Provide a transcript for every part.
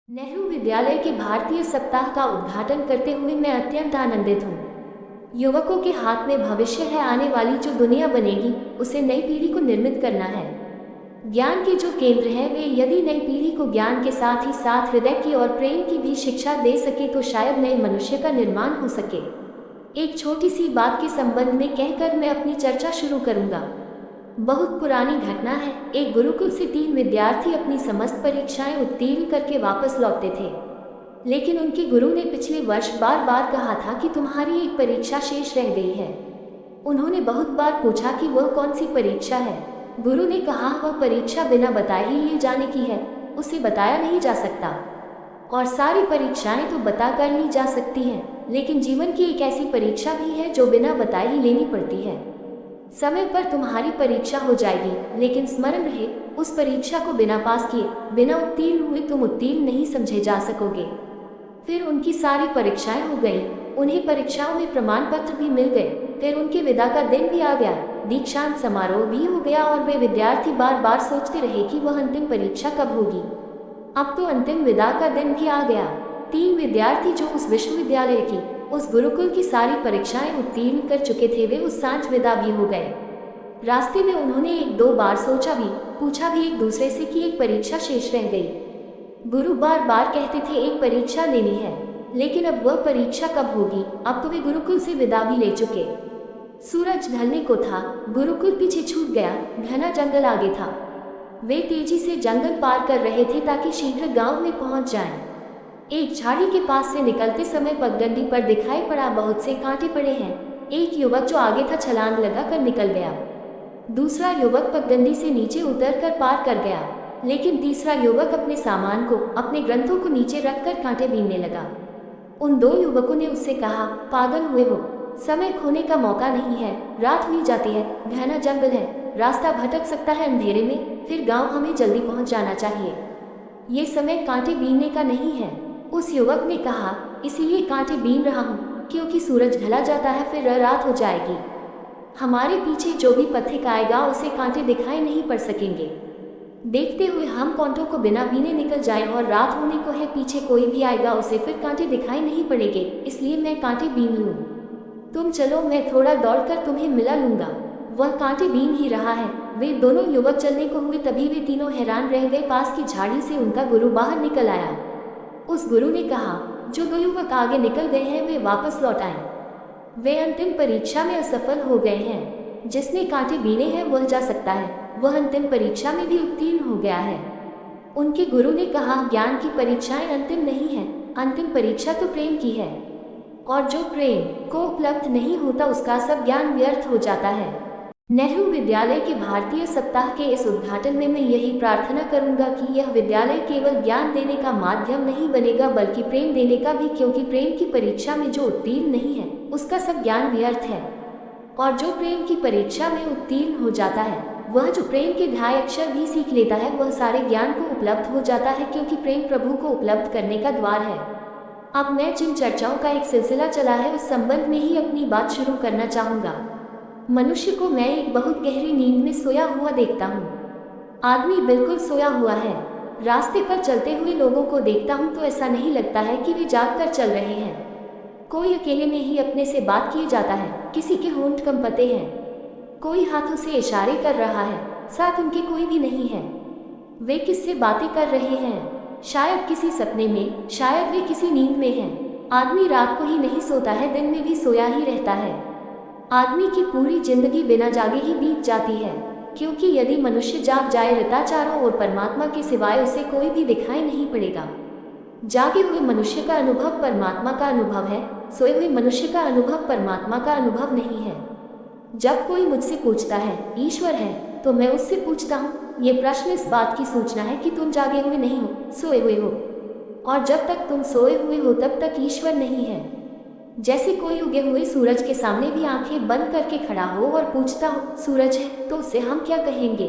नेहरू विद्यालय के भारतीय सप्ताह का उद्घाटन करते हुए मैं अत्यंत आनंदित हूँ। युवकों के हाथ में भविष्य है। आने वाली जो दुनिया बनेगी उसे नई पीढ़ी को निर्मित करना है। ज्ञान के जो केंद्र हैं वे यदि नई पीढ़ी को ज्ञान के साथ ही साथ हृदय की और प्रेम की भी शिक्षा दे सके तो शायद नए मनुष्य का निर्माण हो सके। एक छोटी सी बात के संबंध में कहकर मैं अपनी चर्चा शुरू करूंगा। बहुत पुरानी घटना है। एक गुरुकुल से 3 विद्यार्थी अपनी समस्त परीक्षाएं उत्तीर्ण करके वापस लौटते थे, लेकिन उनके गुरु ने पिछले वर्ष बार बार कहा था कि तुम्हारी एक परीक्षा शेष रह गई है। उन्होंने बहुत बार पूछा कि वह कौन सी परीक्षा है। गुरु ने कहा वह परीक्षा बिना बताए ही लिए जाने की है, उसे बताया नहीं जा सकता। और सारी परीक्षाएं तो बता कर ली जा सकती हैं, लेकिन जीवन की एक ऐसी परीक्षा भी है जो बिना बताए ही लेनी पड़ती है। समय पर तुम्हारी परीक्षा हो जाएगी, लेकिन स्मरण रहे उस परीक्षा को बिना पास किए, बिना उत्तीर्ण हुए तुम उत्तीर्ण नहीं समझे जा सकोगे। फिर उनकी सारी परीक्षाएं हो गई, उन्हें परीक्षाओं में प्रमाण पत्र भी मिल गए। फिर उनके विदा का दिन भी आ गया, दीक्षांत समारोह भी हो गया और वे विद्यार्थी बार बार सोचते रहे कि वह अंतिम परीक्षा कब होगी। अब तो अंतिम विदा का दिन भी आ गया। 3 विद्यार्थी जो उस विश्वविद्यालय की, उस गुरुकुल की सारी परीक्षाएं उत्तीर्ण कर चुके थे, वे उस सांझ विदा भी हो गए। रास्ते में उन्होंने 1-2 बार सोचा भी, पूछा भी एक दूसरे से कि एक परीक्षा शेष रह गई। गुरु बार बार कहते थे एक परीक्षा लेनी है, लेकिन अब वह परीक्षा कब होगी। अब तो वे गुरुकुल से विदा भी ले चुके। सूरज ढलने को था, गुरुकुल पीछे छूट गया, घना जंगल आगे था। वे तेजी से जंगल पार कर रहे थे ताकि शीघ्र गांव में पहुंच जाएं। एक झाड़ी के पास से निकलते समय पगडंडी पर दिखाई पड़ा बहुत से कांटे पड़े हैं। एक युवक जो आगे था छलांग लगाकर निकल गया। दूसरा युवक पगडंडी से नीचे उतरकर पार कर गया, लेकिन तीसरा युवक अपने सामान को, अपने ग्रंथों को नीचे रखकर कांटे बीनने लगा। उन 2 युवकों ने उससे कहा, पागल हुए हो, समय खोने का मौका नहीं है, रात हुई जाती है, घना जंगल है, रास्ता भटक सकता है अंधेरे में, फिर गांव हमें जल्दी पहुंच जाना चाहिए। ये समय कांटे बीनने का नहीं है। उस युवक ने कहा, इसीलिए कांटे बीन रहा हूँ, क्योंकि सूरज ढला जाता है, फिर रात हो जाएगी। हमारे पीछे जो भी पथिक आएगा उसे कांटे दिखाई नहीं पड़ सकेंगे। देखते हुए हम कांटों को बिना बीने निकल जाएं और रात होने को है, पीछे कोई भी आएगा उसे फिर कांटे दिखाई नहीं पड़ेंगे, इसलिए मैं कांटे बीन लूँ। तुम चलो, मैं थोड़ा दौड़कर तुम्हें मिला लूँगा। वह कांटे बीन ही रहा है। वे दोनों युवक चलने को हुए, तभी वे तीनों हैरान रह गए। पास की झाड़ी से उनका गुरु बाहर निकल आया। उस गुरु ने कहा, जो 2 युवक आगे निकल गए हैं वे वापस लौट आए। वे अंतिम परीक्षा में असफल हो गए हैं। जिसने कांटे बीने हैं वह जा सकता है, वह अंतिम परीक्षा में भी उत्तीर्ण हो गया है। उनके गुरु ने कहा, ज्ञान की परीक्षाएं अंतिम नहीं है, अंतिम परीक्षा तो प्रेम की है, और जो प्रेम को उपलब्ध नहीं होता उसका सब ज्ञान व्यर्थ हो जाता है। नेहरू विद्यालय के भारतीय सप्ताह के इस उद्घाटन में मैं यही प्रार्थना करूंगा कि यह विद्यालय केवल ज्ञान देने का माध्यम नहीं बनेगा बल्कि प्रेम देने का भी, क्योंकि प्रेम की परीक्षा में जो उत्तीर्ण नहीं है उसका सब ज्ञान व्यर्थ है, और जो प्रेम की परीक्षा में उत्तीर्ण हो जाता है, वह जो प्रेम के ढाई अक्षर भी सीख लेता है, वह सारे ज्ञान को उपलब्ध हो जाता है, क्योंकि प्रेम प्रभु को उपलब्ध करने का द्वार है। अब मैं जिन चर्चाओं का एक सिलसिला चला है उस संबंध में ही अपनी बात शुरू करना चाहूँगा। मनुष्य को मैं एक बहुत गहरी नींद में सोया हुआ देखता हूँ। आदमी बिल्कुल सोया हुआ है। रास्ते पर चलते हुए लोगों को देखता हूँ तो ऐसा नहीं लगता है कि वे जागकर चल रहे हैं। कोई अकेले में ही अपने से बात किए जाता है, किसी के होंठ कंपते हैं, कोई हाथों से इशारे कर रहा है, साथ उनके कोई भी नहीं है। वे किससे बातें कर रहे हैं? शायद किसी सपने में, शायद वे किसी नींद में हैं। आदमी रात को ही नहीं सोता है, दिन में भी सोया ही रहता है। आदमी की पूरी जिंदगी बिना जागे ही बीत जाती है, क्योंकि यदि मनुष्य जाग जाए रहता चारों ओर, परमात्मा के सिवाय उसे कोई भी दिखाई नहीं पड़ेगा। जागे हुए मनुष्य का अनुभव परमात्मा का अनुभव है, सोए हुए मनुष्य का अनुभव परमात्मा का अनुभव नहीं है। जब कोई मुझसे पूछता है ईश्वर है, तो मैं उससे पूछता हूँ, ये प्रश्न इस बात की सूचना है कि तुम जागे हुए नहीं हो, सोए हुए हो, और जब तक तुम सोए हुए हो तब तक ईश्वर नहीं है। जैसे कोई उगे हुए सूरज के सामने भी आंखें बंद करके खड़ा हो और पूछता हो सूरज है, तो उससे हम क्या कहेंगे?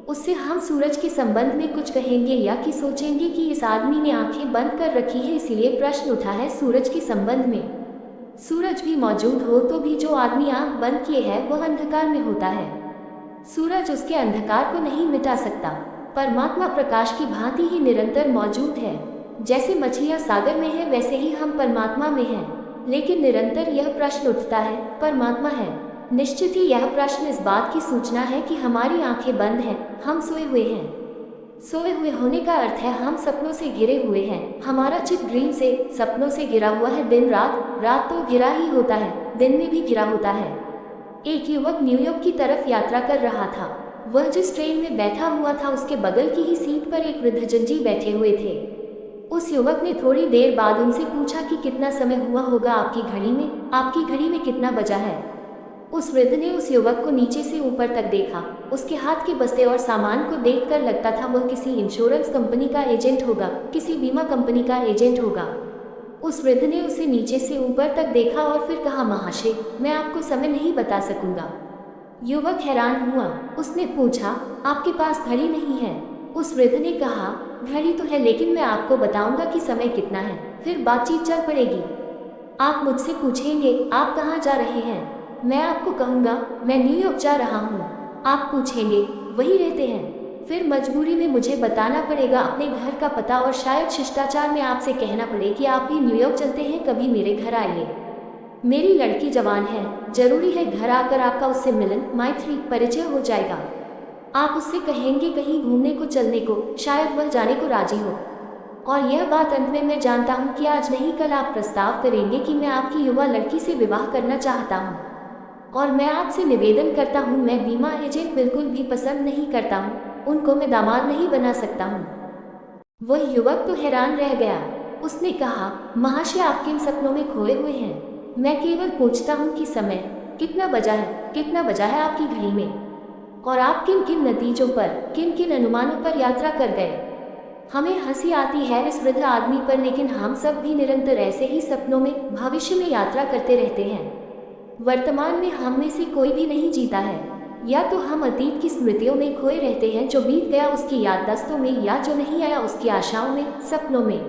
उससे हम सूरज के संबंध में कुछ कहेंगे या कि सोचेंगे कि इस आदमी ने आंखें बंद कर रखी है, इसलिए प्रश्न उठा है सूरज के संबंध में। सूरज भी मौजूद हो तो भी जो आदमी आंख बंद किए है वह अंधकार में होता है। सूरज उसके अंधकार को नहीं मिटा सकता। परमात्मा प्रकाश की भांति ही निरंतर मौजूद है। जैसे मछलियाँ सागर में हैं वैसे ही हम परमात्मा में हैं। लेकिन निरंतर यह प्रश्न उठता है, परमात्मा है? निश्चित ही यह प्रश्न इस बात की सूचना है कि हमारी आंखें बंद हैं, हम सोए हुए हैं। सोए हुए होने का अर्थ है हम सपनों से घिरे हुए हैं। हमारा चित्त ड्रीम से, सपनों से घिरा हुआ है। दिन रात, रात तो घिरा ही होता है, दिन में भी घिरा होता है। एक युवक न्यूयॉर्क की तरफ यात्रा कर रहा था। वह जिस ट्रेन में बैठा हुआ था उसके बगल की ही सीट पर एक वृद्धजन जी बैठे हुए थे। उस युवक ने थोड़ी देर बाद उनसे पूछा कि कितना समय हुआ होगा आपकी घड़ी में, आपकी घड़ी में कितना बजा है। उस वृद्ध ने उस युवक को नीचे से ऊपर तक देखा। उसके हाथ के बस्ते और सामान को देखकर लगता था वह किसी इंश्योरेंस कंपनी का एजेंट होगा, किसी बीमा कंपनी का एजेंट होगा। उस वृद्ध ने उसे नीचे से ऊपर तक देखा और फिर कहा, महाशय, मैं आपको समय नहीं बता सकूंगा। युवक हैरान हुआ। उसने पूछा, आपके पास घड़ी नहीं है? उस वृद्ध ने कहा, घड़ी तो है लेकिन मैं आपको बताऊंगा कि समय कितना है, फिर बातचीत चल पड़ेगी। आप मुझसे पूछेंगे आप कहाँ जा रहे हैं, मैं आपको कहूँगा मैं न्यूयॉर्क जा रहा हूँ। आप पूछेंगे वही रहते हैं, फिर मजबूरी में मुझे बताना पड़ेगा अपने घर का पता और शायद शिष्टाचार में आपसे कहना पड़े कि आप भी न्यूयॉर्क चलते हैं, कभी मेरे घर आइए। मेरी लड़की जवान है, जरूरी है घर आकर आपका उससे मिलन, मैत्री, परिचय हो जाएगा। आप उससे कहेंगे कहीं घूमने को चलने को, शायद वह जाने को राजी हो। और यह बात अंत में मैं जानता हूँ कि आज नहीं कल आप प्रस्ताव करेंगे कि मैं आपकी युवा लड़की से विवाह करना चाहता हूँ। और मैं आपसे निवेदन करता हूँ, मैं बीमा एजेंट बिल्कुल भी पसंद नहीं करता हूँ, उनको मैं दामाद नहीं बना सकता हूँ। वह युवक तो हैरान रह गया। उसने कहा, महाशय, आप किन सपनों में खोए हुए हैं? मैं केवल पूछता हूँ कि समय कितना बजा है, कितना बजा है आपकी घड़ी में, और आप किन किन नतीजों पर, किन किन अनुमानों पर यात्रा कर गए। हमें हंसी आती है इस वृद्ध आदमी पर, लेकिन हम सब भी निरंतर ऐसे ही सपनों में, भविष्य में यात्रा करते रहते हैं। वर्तमान में हम में से कोई भी नहीं जीता है। या तो हम अतीत की स्मृतियों में खोए रहते हैं, जो बीत गया उसकी याददाश्तों में, या जो नहीं आया उसकी आशाओं में, सपनों में।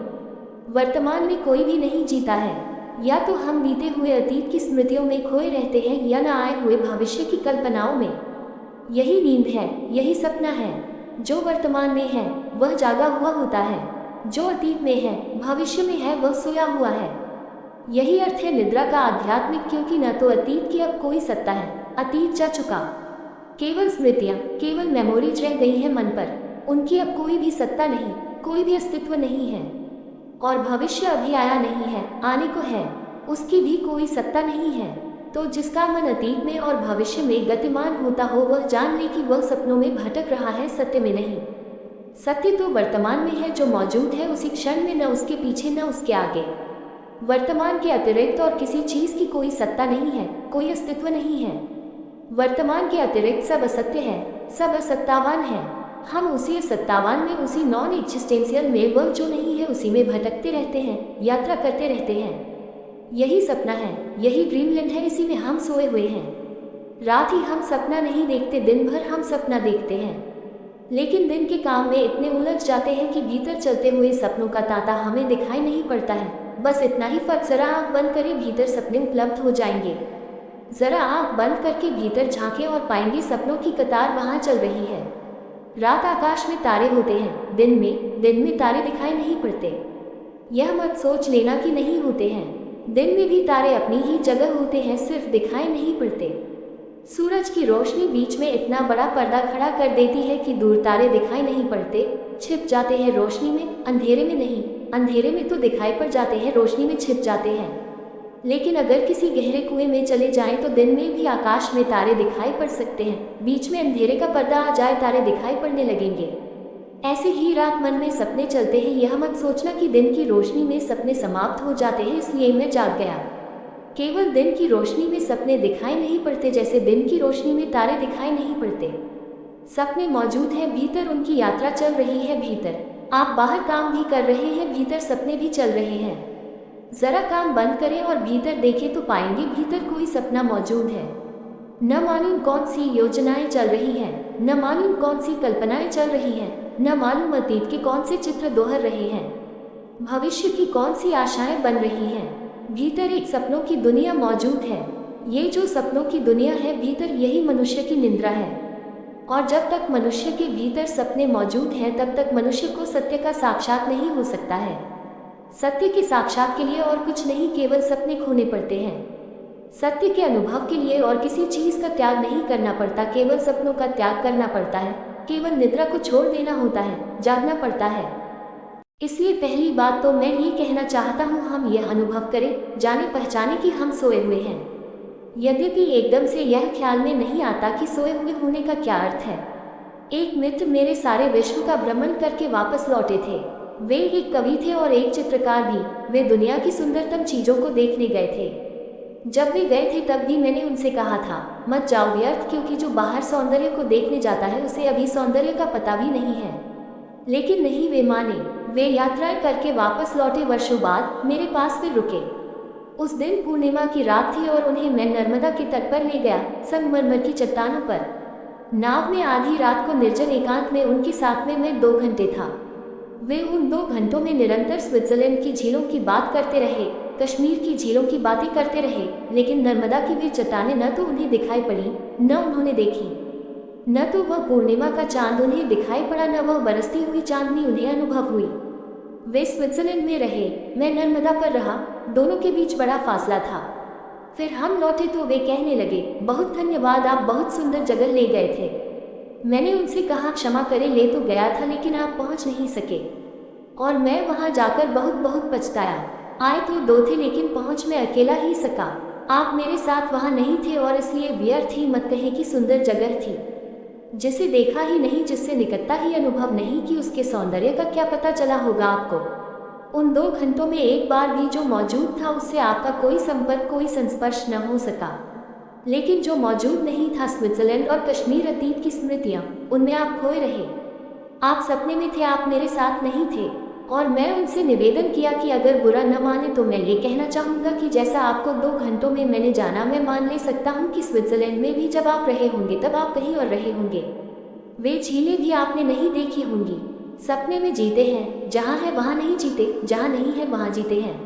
वर्तमान में कोई भी नहीं जीता है। या तो हम बीते हुए अतीत की स्मृतियों में खोए रहते हैं या न आए हुए भविष्य की कल्पनाओं में। यही नींद है, यही सपना है। जो वर्तमान में है वह जागा हुआ होता है, जो अतीत में है, भविष्य में है, वह सोया हुआ है। यही अर्थ है निद्रा का आध्यात्मिक, क्योंकि न तो अतीत की अब कोई सत्ता है, अतीत जा चुका। केवल स्मृतियाँ, केवल मेमोरीज रह गई हैं मन पर, उनकी अब कोई भी सत्ता नहीं, कोई भी अस्तित्व नहीं है। और भविष्य अभी आया नहीं है, आने को है, उसकी भी कोई सत्ता नहीं है। तो जिसका मन अतीत में और भविष्य में गतिमान होता हो, वह जान ले कि वह सपनों में भटक रहा है, सत्य में नहीं। सत्य तो वर्तमान में है, जो मौजूद है उसी क्षण में, न उसके पीछे न उसके आगे। वर्तमान के अतिरिक्त और किसी चीज की कोई सत्ता नहीं है, कोई अस्तित्व नहीं है। वर्तमान के अतिरिक्त सब असत्य है, सब असत्तावान है। हम उसी असत्तावान में, उसी नॉन एग्जिस्टेंशियल में, वह जो नहीं है उसी में भटकते रहते हैं, यात्रा करते रहते हैं। यही सपना है, यही ड्रीमलैंड है, इसी में हम सोए हुए हैं। रात ही हम सपना नहीं देखते, दिन भर हम सपना देखते हैं। लेकिन दिन के काम में इतने उलझ जाते हैं कि भीतर चलते हुए सपनों का तांता हमें दिखाई नहीं पड़ता है। बस इतना ही फर्क, जरा आंख बंद करें, भीतर सपने उपलब्ध हो जाएंगे। जरा आंख बंद करके भीतर झांकें और पाएंगे सपनों की कतार वहां चल रही है। रात आकाश में तारे होते हैं, दिन में तारे दिखाई नहीं पड़ते। यह मत सोच लेना कि नहीं होते हैं, दिन में भी तारे अपनी ही जगह होते हैं, सिर्फ दिखाई नहीं पड़ते। सूरज की रोशनी बीच में इतना बड़ा पर्दा खड़ा कर देती है कि दूर तारे दिखाई नहीं पड़ते, छिप जाते हैं रोशनी में, अंधेरे में नहीं। अंधेरे में तो दिखाई पड़ जाते हैं, रोशनी में छिप जाते हैं। लेकिन अगर किसी गहरे कुएं में चले जाएं तो दिन में भी आकाश में तारे दिखाई पड़ सकते हैं, बीच में अंधेरे का पर्दा आ जाए, तारे दिखाई पड़ने लगेंगे। ऐसे ही रात मन में सपने चलते हैं। यह मत सोचना कि दिन की रोशनी में सपने समाप्त हो जाते हैं, इसलिए मैं जाग गया। केवल दिन की रोशनी में सपने दिखाई नहीं पड़ते, जैसे दिन की रोशनी में तारे दिखाई नहीं पड़ते। सपने मौजूद हैं, भीतर उनकी यात्रा चल रही है। भीतर आप बाहर काम भी कर रहे हैं, भीतर सपने भी चल रहे हैं। जरा काम बंद करें और भीतर देखें तो पाएंगे भीतर कोई सपना मौजूद है। न मालूम कौन सी योजनाएं चल रही हैं, न मालूम कौन सी कल्पनाएं चल रही हैं, न मालूम अतीत के कौन से चित्र दोहर रहे हैं, भविष्य की कौन सी आशाएं बन रही हैं। भीतर एक सपनों की दुनिया मौजूद है। ये जो सपनों की दुनिया है, भीतर यही मनुष्य की निद्रा है। और जब तक मनुष्य के भीतर सपने मौजूद हैं, तब तक मनुष्य को सत्य का साक्षात नहीं हो सकता है। सत्य के साक्षात के लिए और कुछ नहीं, केवल सपने खोने पड़ते हैं। सत्य के अनुभव के लिए और किसी चीज का त्याग नहीं करना पड़ता, केवल सपनों का त्याग करना पड़ता है। केवल निद्रा को छोड़ देना होता है, जागना पड़ता है। इसलिए पहली बात तो मैं ये कहना चाहता हूँ, हम यह अनुभव करें, जाने पहचाने कि हम सोए हुए हैं। यद्यपि एकदम से यह ख्याल में नहीं आता कि सोए हुए होने का क्या अर्थ है। एक मित्र मेरे सारे विश्व का भ्रमण करके वापस लौटे थे। वे एक कवि थे और एक चित्रकार भी। वे दुनिया की सुंदरतम चीजों को देखने गए थे। जब वे गए थे तब भी मैंने उनसे कहा था, मत जाओ व्यर्थ, क्योंकि जो बाहर सौंदर्य को देखने जाता है उसे अभी सौंदर्य का पता भी नहीं है। लेकिन नहीं, वे माने। वे यात्राएं करके वापस लौटे। वर्षों बाद मेरे पास फिर रुके। उस दिन पूर्णिमा की रात थी और उन्हें मैं नर्मदा के तट पर ले गया, संगमरमर की चट्टानों पर। नाव में आधी रात को निर्जन एकांत में उनके साथ में मैं 2 घंटे था। वे उन 2 घंटों में निरंतर स्विट्जरलैंड की झीलों की बात करते रहे, कश्मीर की झीलों की बातें करते रहे, लेकिन नर्मदा की वे चट्टानें न तो उन्हें दिखाई पड़ी, न उन्होंने देखी। न तो वह पूर्णिमा का चांद उन्हें दिखाई पड़ा, न वह बरसती हुई चांदनी उन्हें अनुभव हुई। वे स्विट्जरलैंड में रहे, मैं नर्मदा पर रहा। दोनों के बीच बड़ा फासला था। फिर हम लौटे तो वे कहने लगे, बहुत धन्यवाद, आप बहुत सुंदर जगह ले गए थे। मैंने उनसे कहा, क्षमा करें, ले तो गया था लेकिन आप पहुंच नहीं सके और मैं वहां जाकर बहुत बहुत पछताया। आए तो 2 थे लेकिन पहुंच मैं अकेला ही सका। आप मेरे साथ वहां नहीं थे और इसलिए व्यर्थ ही मत कहे कि सुंदर जगह थी। जिसे देखा ही नहीं, जिससे निकटता ही अनुभव नहीं कि उसके सौंदर्य का क्या पता चला होगा आपको। उन 2 घंटों में एक बार भी जो मौजूद था उससे आपका कोई संपर्क, कोई संस्पर्श न हो सका। लेकिन जो मौजूद नहीं था, स्विट्जरलैंड और कश्मीर, अतीत की स्मृतियां, उनमें आप खोए रहे। आप सपने में थे, आप मेरे साथ नहीं थे। और मैं उनसे निवेदन किया कि अगर बुरा न माने तो मैं ये कहना चाहूँगा कि जैसा आपको 2 घंटों में मैंने जाना, मैं मान ले सकता हूँ कि स्विट्जरलैंड में भी जब आप रहे होंगे तब आप कहीं और रहे होंगे। वे झीलें भी आपने नहीं देखी होंगी। सपने में जीते हैं, जहाँ है वहाँ नहीं जीते, जहाँ नहीं है वहाँ जीते हैं।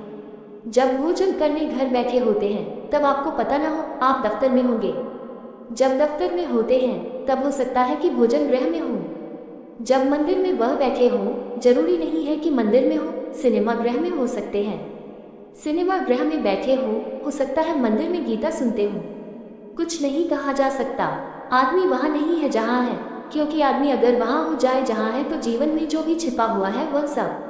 जब भोजन करने घर बैठे होते हैं तब आपको पता ना हो आप दफ्तर में होंगे। जब दफ्तर में होते हैं तब हो सकता है कि भोजन गृह में हो। जब मंदिर में वह बैठे हों, जरूरी नहीं है कि मंदिर में हो, सिनेमा गृह में हो सकते हैं। सिनेमा गृह में बैठे हो सकता है मंदिर में गीता सुनते हो। कुछ नहीं कहा जा सकता। आदमी वहाँ नहीं है जहाँ है, क्योंकि आदमी अगर वहाँ हो जाए जहाँ है तो जीवन में जो भी छिपा हुआ है वह सब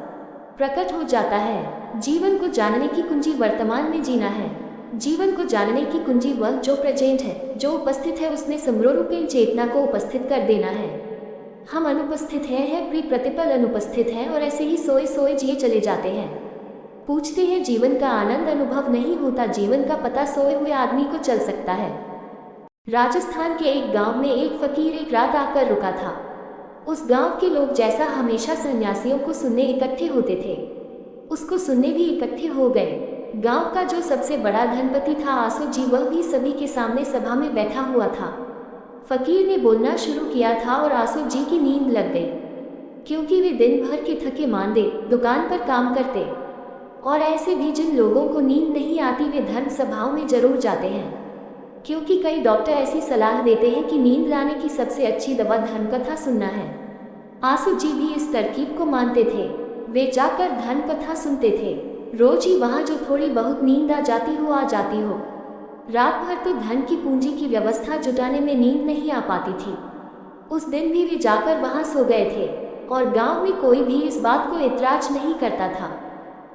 प्रकट हो जाता है। जीवन को जानने की कुंजी वर्तमान में जीना है। जीवन को जानने की कुंजी वह जो प्रेजेंट है, जो उपस्थित है, उसमें समरूपेण चेतना को उपस्थित कर देना है। हम अनुपस्थित हैं, प्रतिपल अनुपस्थित हैं और ऐसे ही सोए सोए जिए चले जाते हैं। पूछते हैं जीवन का आनंद अनुभव नहीं होता। जीवन का पता सोए हुए आदमी को चल सकता है। राजस्थान के एक गांव में एक फकीर एक रात आकर रुका था। उस गांव के लोग जैसा हमेशा सन्यासियों को सुनने इकट्ठे होते थे, उसको सुनने भी इकट्ठे हो गए। गांव का जो सबसे बड़ा धनपति था आसो जी, वह भी सभी के सामने सभा में बैठा हुआ था। फकीर ने बोलना शुरू किया था और आसो जी की नींद लग गई, क्योंकि वे दिन भर के थके मांदे दुकान पर काम करते। और ऐसे भी जिन लोगों को नींद नहीं आती वे धर्म सभाओं में जरूर जाते हैं, क्योंकि कई डॉक्टर ऐसी सलाह देते हैं कि नींद लाने की सबसे अच्छी दवा धर्म कथा सुनना है। आसो जी भी इस तरकीब को मानते थे। वे जाकर धर्म कथा सुनते थे। रोज ही वहाँ जो थोड़ी बहुत नींद आ जाती हो। रात भर तो धन की पूंजी की व्यवस्था जुटाने में नींद नहीं आ पाती थी। उस दिन भी वे जाकर वहां सो गए थे और गांव में कोई भी इस बात को इतराज नहीं करता था।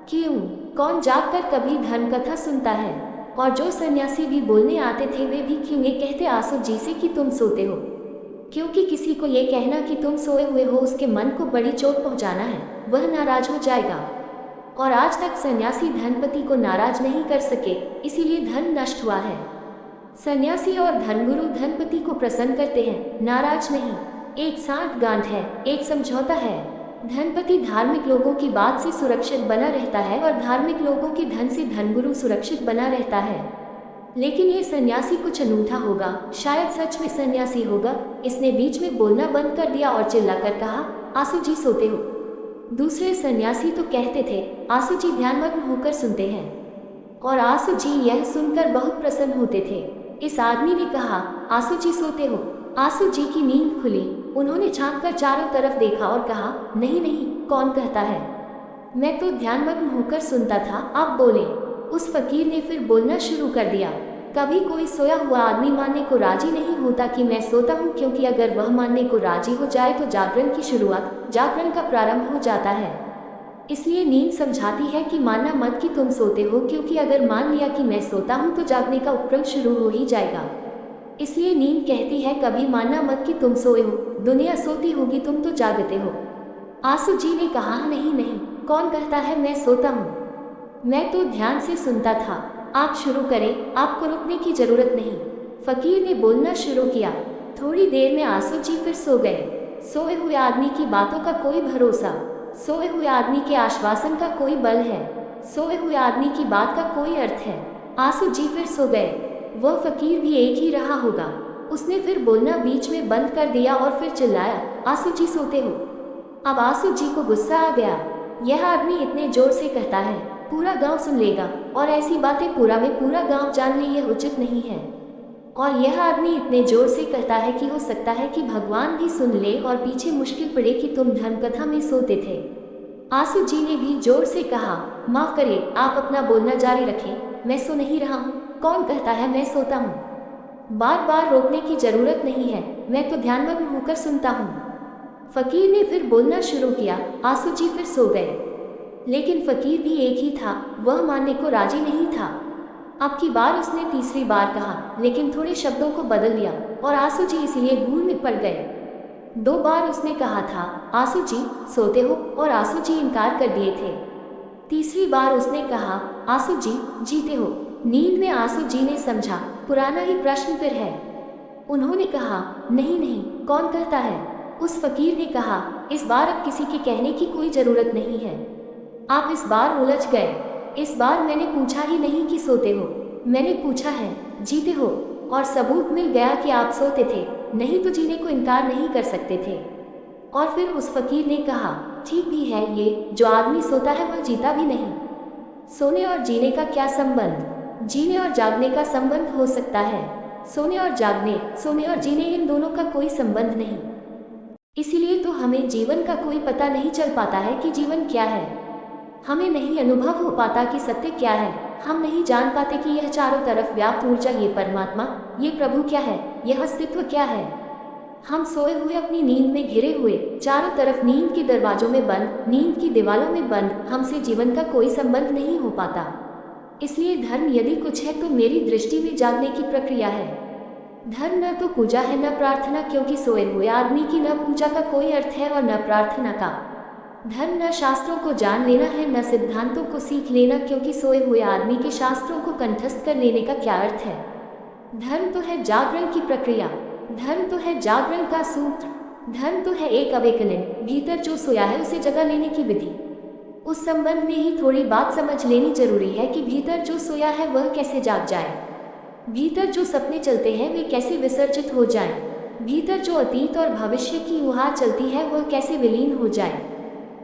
क्यों? कौन जागकर कभी धर्म कथा सुनता है? और जो सन्यासी भी बोलने आते थे वे भी क्यों ये कहते आसो जी से कि तुम सोते हो, क्योंकि किसी को ये कहना कि तुम सोए हुए हो उसके मन को बड़ी चोट पहुंचाना है, वह नाराज हो जाएगा। और आज तक सन्यासी धनपति को नाराज नहीं कर सके, इसीलिए धन नष्ट हुआ है। सन्यासी और धर्मगुरु धनपति को प्रसन्न करते हैं, नाराज नहीं। एक सांठगांठ है, एक समझौता है। धनपति धार्मिक लोगों की बात से सुरक्षित बना रहता है और धार्मिक लोगों के धन से धनगुरु सुरक्षित बना रहता है। लेकिन ये सन्यासी कुछ अनूठा होगा, शायद सच में सन्यासी होगा। इसने बीच में बोलना बंद कर दिया और चिल्लाकर कहा, आसो जी सोते हो। दूसरे सन्यासी तो कहते थे, आसो जी ध्यानमग्न होकर सुनते हैं। और आसो जी यह सुनकर बहुत प्रसन्न होते थे। इस आदमी ने कहा, आसो जी सोते हो। आसो जी की नींद खुली। उन्होंने झांक कर चारों तरफ देखा और कहा, नहीं नहीं, कौन कहता है? मैं तो ध्यानमग्न होकर सुनता था, आप बोले। उस फकीर ने फिर बोलना शुरू कर दिया। कभी कोई सोया हुआ आदमी मानने को राजी नहीं होता कि मैं सोता हूँ, क्योंकि अगर वह मानने को राजी हो जाए तो जागरण की शुरुआत, जागरण का प्रारंभ हो जाता है। इसलिए नींद समझाती है कि मानना मत कि तुम सोते हो, क्योंकि अगर मान लिया कि मैं सोता हूँ तो जागने का उपक्रम शुरू हो ही जाएगा। इसलिए नींद कहती है कभी मानना मत कि तुम सोए हो, दुनिया सोती होगी, तुम तो जागते हो। आंसू जी ने कहा, नहीं नहीं, कौन कहता है मैं सोता हूँ? मैं तो ध्यान से सुनता था। आप शुरू करें, आपको रुकने की जरूरत नहीं। फकीर ने बोलना शुरू किया। थोड़ी देर में आंसू जी फिर सो गए। सोए हुए आदमी की बातों का कोई भरोसा, सोए हुए आदमी के आश्वासन का कोई बल है, सोए हुए आदमी की बात का कोई अर्थ है। आंसू जी फिर सो गए। वह फकीर भी एक ही रहा होगा। उसने फिर बोलना बीच में बंद कर दिया और फिर चिल्लाया, आंसू जी सोते हो? अब आंसू जी को गुस्सा आ गया। यह आदमी इतने जोर से कहता है, पूरा गांव सुन लेगा, और ऐसी बातें पूरा गांव जान ले, यह उचित नहीं है। और यह आदमी इतने जोर से कहता है कि हो सकता है कि भगवान भी सुन ले और पीछे मुश्किल पड़े कि तुम धर्मकथा में सोते थे। आंसू जी ने भी जोर से कहा, माफ करिए, आप अपना बोलना जारी रखें, मैं सो नहीं रहा हूँ। कौन कहता है मैं सोता हूँ? बार बार रोकने की जरूरत नहीं है, मैं तो ध्यानमग्न होकर सुनता हूँ। फकीर ने फिर बोलना शुरू किया। आंसू जी फिर सो गए। लेकिन फकीर भी एक ही था, वह मानने को राजी नहीं था। अब की बार उसने तीसरी बार कहा, लेकिन थोड़े शब्दों को बदल लिया, और आंसू जी इसलिए भूल में पड़ गए। 2 बार उसने कहा था, आंसू जी सोते हो, और आंसू जी इनकार कर दिए थे। तीसरी बार उसने कहा, आंसू जी जीते हो। नींद में आंसू जी ने समझा, पुराना ही प्रश्न फिर है। उन्होंने कहा, नहीं नहीं, कौन कहता है? उस फकीर ने कहा, इस बार अब किसी के कहने की कोई जरूरत नहीं है। आप इस बार उलझ गए। इस बार मैंने पूछा ही नहीं कि सोते हो, मैंने पूछा है जीते हो, और सबूत मिल गया कि आप सोते थे, नहीं तो जीने को इनकार नहीं कर सकते थे। और फिर उस फकीर ने कहा, ठीक भी है, ये जो आदमी सोता है वह जीता भी नहीं। सोने और जीने का क्या संबंध? जीने और जागने का संबंध हो सकता है, सोने और जागने, सोने और जीने, इन दोनों का कोई संबंध नहीं। इसीलिए तो हमें जीवन का कोई पता नहीं चल पाता है कि जीवन क्या है। हमें नहीं अनुभव हो पाता कि सत्य क्या है। हम नहीं जान पाते कि यह चारों तरफ व्याप्त ऊर्जा, ये परमात्मा, ये प्रभु क्या है, यह अस्तित्व क्या है। हम सोए हुए अपनी नींद में घिरे हुए, चारों तरफ नींद के दरवाजों में बंद, नींद की दीवारों में बंद, हमसे जीवन का कोई संबंध नहीं हो पाता। इसलिए धर्म यदि कुछ है तो मेरी दृष्टि में जागने की प्रक्रिया है। धर्म न तो पूजा है न प्रार्थना, क्योंकि सोए हुए आदमी की न पूजा का कोई अर्थ है और न प्रार्थना का। धर्म न शास्त्रों को जान लेना है न सिद्धांतों को सीख लेना, क्योंकि सोए हुए आदमी के शास्त्रों को कंठस्थ कर लेने का क्या अर्थ है। धर्म तो है जागरण की प्रक्रिया, धर्म तो है जागरण का सूत्र, धर्म तो है एक अवेकलन, भीतर जो सोया है उसे जगा लेने की विधि। उस संबंध में ही थोड़ी बात समझ लेनी जरूरी है कि भीतर जो सोया है वह कैसे जाग जाए, भीतर जो सपने चलते हैं वे कैसे विसर्जित हो जाएं, भीतर जो अतीत और भविष्य की ऊहा चलती है वह कैसे विलीन हो जाए।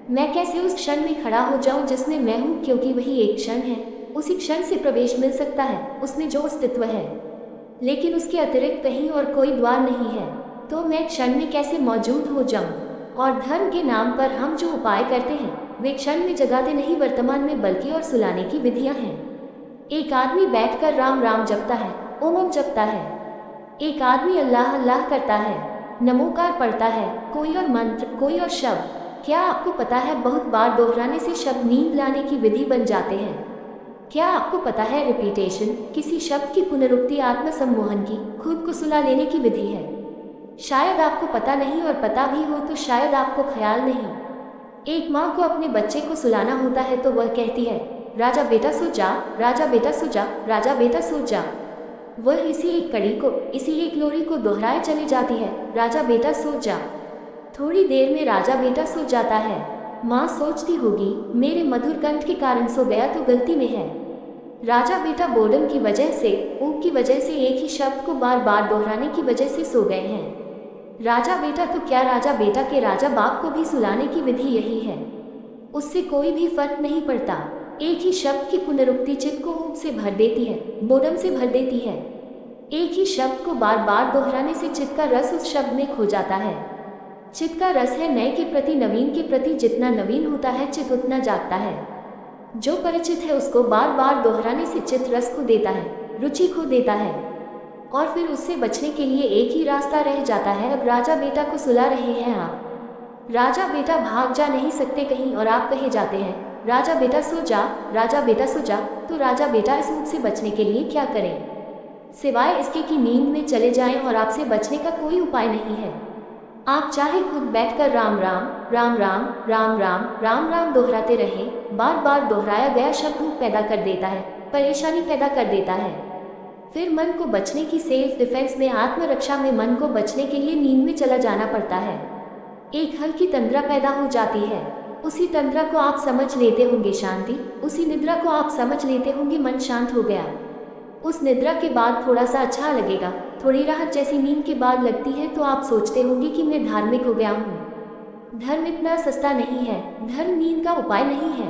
मैं कैसे उस क्षण में खड़ा हो जाऊं जिसमें मैं हूं, क्योंकि वही एक क्षण है, उसी क्षण से प्रवेश मिल सकता है, उसमें जो अस्तित्व है, लेकिन उसके अतिरिक्त कहीं और कोई द्वार नहीं है। तो मैं क्षण में कैसे मौजूद हो जाऊं। और धर्म के नाम पर हम जो उपाय करते हैं वे क्षण में जगाते नहीं वर्तमान में, बल्कि और सुलाने की विधियां हैं। एक आदमी बैठकर राम राम जपता है, ओम ओम जपता है। एक आदमी अल्लाह अल्लाह करता है, नमोकार पढ़ता है, कोई और मंत्र, कोई और शब्द। क्या आपको पता है बहुत बार दोहराने से शब्द नींद लाने की विधि बन जाते हैं। क्या आपको पता है रिपीटेशन, किसी शब्द की पुनरुक्ति आत्म सम्मोहन की, खुद को सुला लेने की विधि है। शायद आपको पता नहीं, और पता भी हो तो शायद आपको ख्याल नहीं। एक माँ को अपने बच्चे को सुलाना होता है तो वह कहती है, राजा बेटा सो जा, राजा बेटा सो जा, राजा बेटा सो जा। वह इसी एक कड़ी को, इसी एक लोरी को दोहराए चली जाती है, राजा बेटा सो जा। थोड़ी देर में राजा बेटा सो जाता है। माँ सोचती होगी, मेरे मधुर कंठ के कारण सो गया तो गलती में है। राजा बेटा बोर्डम की वजह से, ऊब की वजह से, एक ही शब्द को बार बार दोहराने की वजह से सो गए हैं। राजा बेटा तो क्या, राजा बेटा के राजा बाप को भी सुलाने की विधि यही है। उससे कोई भी फर्क नहीं पड़ता। एक ही शब्द की पुनरुक्ति चित्त को ऊब से भर देती है, बोर्डम से भर देती है। एक ही शब्द को बार बार दोहराने से चित्त का रस उस शब्द में खो जाता है। चित्त का रस है नए के प्रति, नवीन के प्रति। जितना नवीन होता है चित्त उतना जागता है। जो परिचित है उसको बार बार दोहराने से चित्त रस खो देता है, रुचि खो देता है, और फिर उससे बचने के लिए एक ही रास्ता रह जाता है। अब राजा बेटा को सुला रहे हैं आप। राजा बेटा भाग जा नहीं सकते कहीं और आप कहे जाते हैं राजा बेटा सो जा, राजा बेटा सो जा। तो राजा बेटा इस ऊँट से बचने के लिए क्या करें सिवाय इसके कि नींद में चले जाएं, और आपसे बचने का कोई उपाय नहीं है। आप चाहे खुद बैठकर राम राम राम राम राम राम राम राम दोहराते रहे। बार बार दोहराया गया शब्द भूख पैदा कर देता है, परेशानी पैदा कर देता है। फिर मन को बचने की सेल्फ डिफेंस में, आत्मरक्षा में मन को बचने के लिए नींद में चला जाना पड़ता है। एक हल्की तंद्रा पैदा हो जाती है। उसी तंद्रा को आप समझ लेते होंगे शांति, उसी निद्रा को आप समझ लेते होंगे मन शांत हो गया। उस निद्रा के बाद थोड़ा सा अच्छा लगेगा, थोड़ी राहत जैसी नींद के बाद लगती है, तो आप सोचते होंगे कि मैं धार्मिक हो गया हूँ। धर्म इतना सस्ता नहीं है, धर्म नींद का उपाय नहीं है।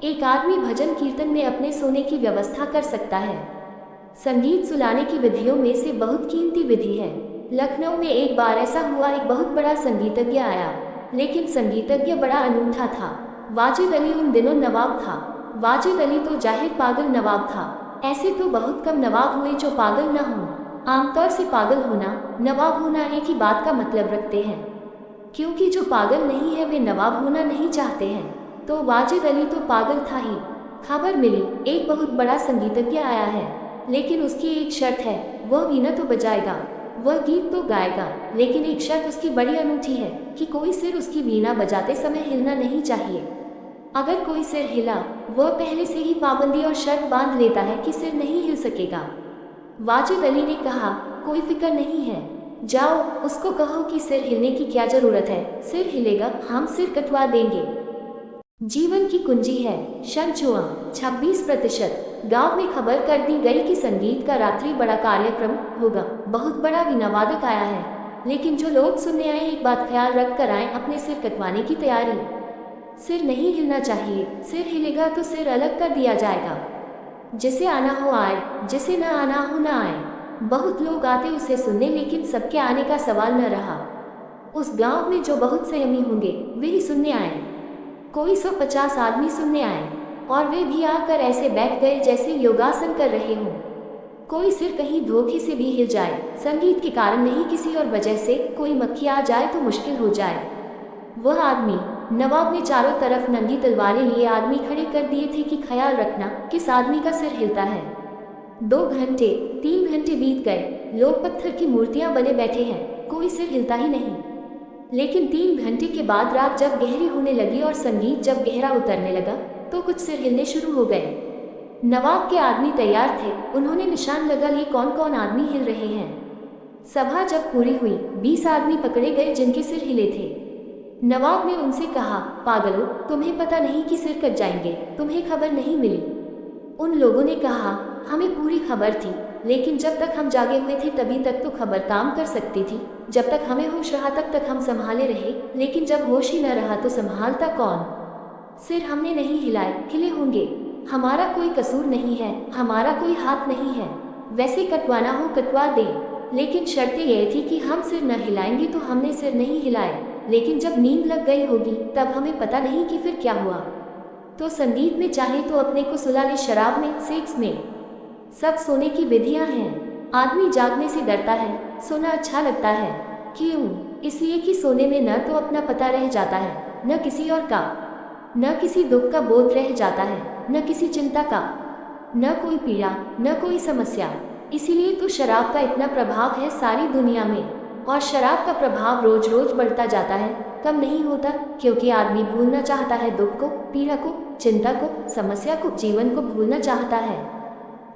एक आदमी भजन कीर्तन में अपने सोने की व्यवस्था कर सकता है। संगीत सुलाने की विधियों में से बहुत कीमती विधि है। लखनऊ में एक बार ऐसा हुआ, एक बहुत बड़ा संगीतज्ञ आया, लेकिन संगीतज्ञ बड़ा अनूठा था। वाजिद अली उन दिनों नवाब था। वाजिद अली तो जाहिर पागल नवाब था। ऐसे तो बहुत कम नवाब हुए जो पागल न हों। आमतौर से पागल होना, नवाब होना एक ही बात का मतलब रखते हैं, क्योंकि जो पागल नहीं है वे नवाब होना नहीं चाहते हैं। तो वाजिद अली तो पागल था ही। खबर मिली एक बहुत बड़ा संगीतज्ञ आया है, लेकिन उसकी एक शर्त है, वह वीणा तो बजाएगा, वह गीत तो गाएगा, लेकिन एक शर्त उसकी बड़ी अनूठी है कि कोई सिर उसकी वीणा बजाते समय हिलना नहीं चाहिए। अगर कोई सिर हिला, वह पहले से ही पाबंदी और शर्त बांध लेता है कि सिर नहीं हिल सकेगा। वाजिद अली ने कहा, कोई फिक्र नहीं है, जाओ उसको कहो कि सिर हिलने की क्या जरूरत है, सिर हिलेगा हम सिर कटवा देंगे। जीवन की कुंजी है शंजुआ 26%। गांव में खबर कर दी गई कि संगीत का रात्रि बड़ा कार्यक्रम होगा। बहुत बड़ा वीणावादक आया है, लेकिन जो लोग सुनने आए एक बात ख्याल रख कर आए, अपने सिर कटवाने की तैयारी। सिर नहीं हिलना चाहिए, सिर हिलेगा तो सिर अलग कर दिया जाएगा। जिसे आना हो आए, जिसे न आना हो न आए। बहुत लोग आते उसे सुनने, लेकिन सबके आने का सवाल न रहा। उस गांव में जो बहुत संयमी होंगे वे ही सुनने आए। कोई 150 आदमी सुनने आए, और वे भी आकर ऐसे बैठ गए जैसे योगासन कर रहे हों। कोई सिर कहीं धोखे से भी हिल जाए, संगीत के कारण नहीं किसी और वजह से, कोई मक्खी आ जाए तो मुश्किल हो जाए। वह आदमी, नवाब ने चारों तरफ नंगी तलवारें लिए आदमी खड़े कर दिए थे कि ख्याल रखना किस आदमी का सिर हिलता है। 2 घंटे 3 घंटे बीत गए, लोग पत्थर की मूर्तियां बने बैठे हैं, कोई सिर हिलता ही नहीं। लेकिन 3 घंटे के बाद रात जब गहरी होने लगी और संगीत जब गहरा उतरने लगा, तो कुछ सिर हिलने शुरू हो गए। नवाब के आदमी तैयार थे, उन्होंने निशान लगा लिए कौन कौन आदमी हिल रहे हैं। सभा जब पूरी हुई, 20 आदमी पकड़े गए जिनके सिर हिले थे। नवाब ने उनसे कहा, पागलों, तुम्हें पता नहीं कि सिर कट जाएंगे, तुम्हें खबर नहीं मिली। उन लोगों ने कहा, हमें पूरी खबर थी, लेकिन जब तक हम जागे हुए थे तभी तक तो खबर काम कर सकती थी। जब तक हमें होश रहा तब तक हम संभाले रहे, लेकिन जब होश ही न रहा तो संभालता कौन। सिर हमने नहीं हिलाए, हिले होंगे, हमारा कोई कसूर नहीं है, हमारा कोई हाथ नहीं है। वैसे कटवाना हो कटवा दें, लेकिन शर्त यह थी कि हम सिर न हिलाएंगे। तो हमने सिर नहीं हिलाए, लेकिन जब नींद लग गई होगी तब हमें पता नहीं कि फिर क्या हुआ। तो संगीत में चाहे तो अपने को सुला ले, शराब में, सेक्स में, सब सोने की विधियां हैं। आदमी जागने से डरता है, सोना अच्छा लगता है। क्यों? इसलिए कि सोने में न तो अपना पता रह जाता है, न किसी और का, न किसी दुख का बोध रह जाता है, न किसी चिंता का, न कोई पीड़ा, न कोई समस्या। इसीलिए तो शराब का इतना प्रभाव है सारी दुनिया में, और शराब का प्रभाव रोज रोज बढ़ता जाता है, कम नहीं होता, क्योंकि आदमी भूलना चाहता है दुख को, पीड़ा को, चिंता को, समस्या को, जीवन को भूलना चाहता है।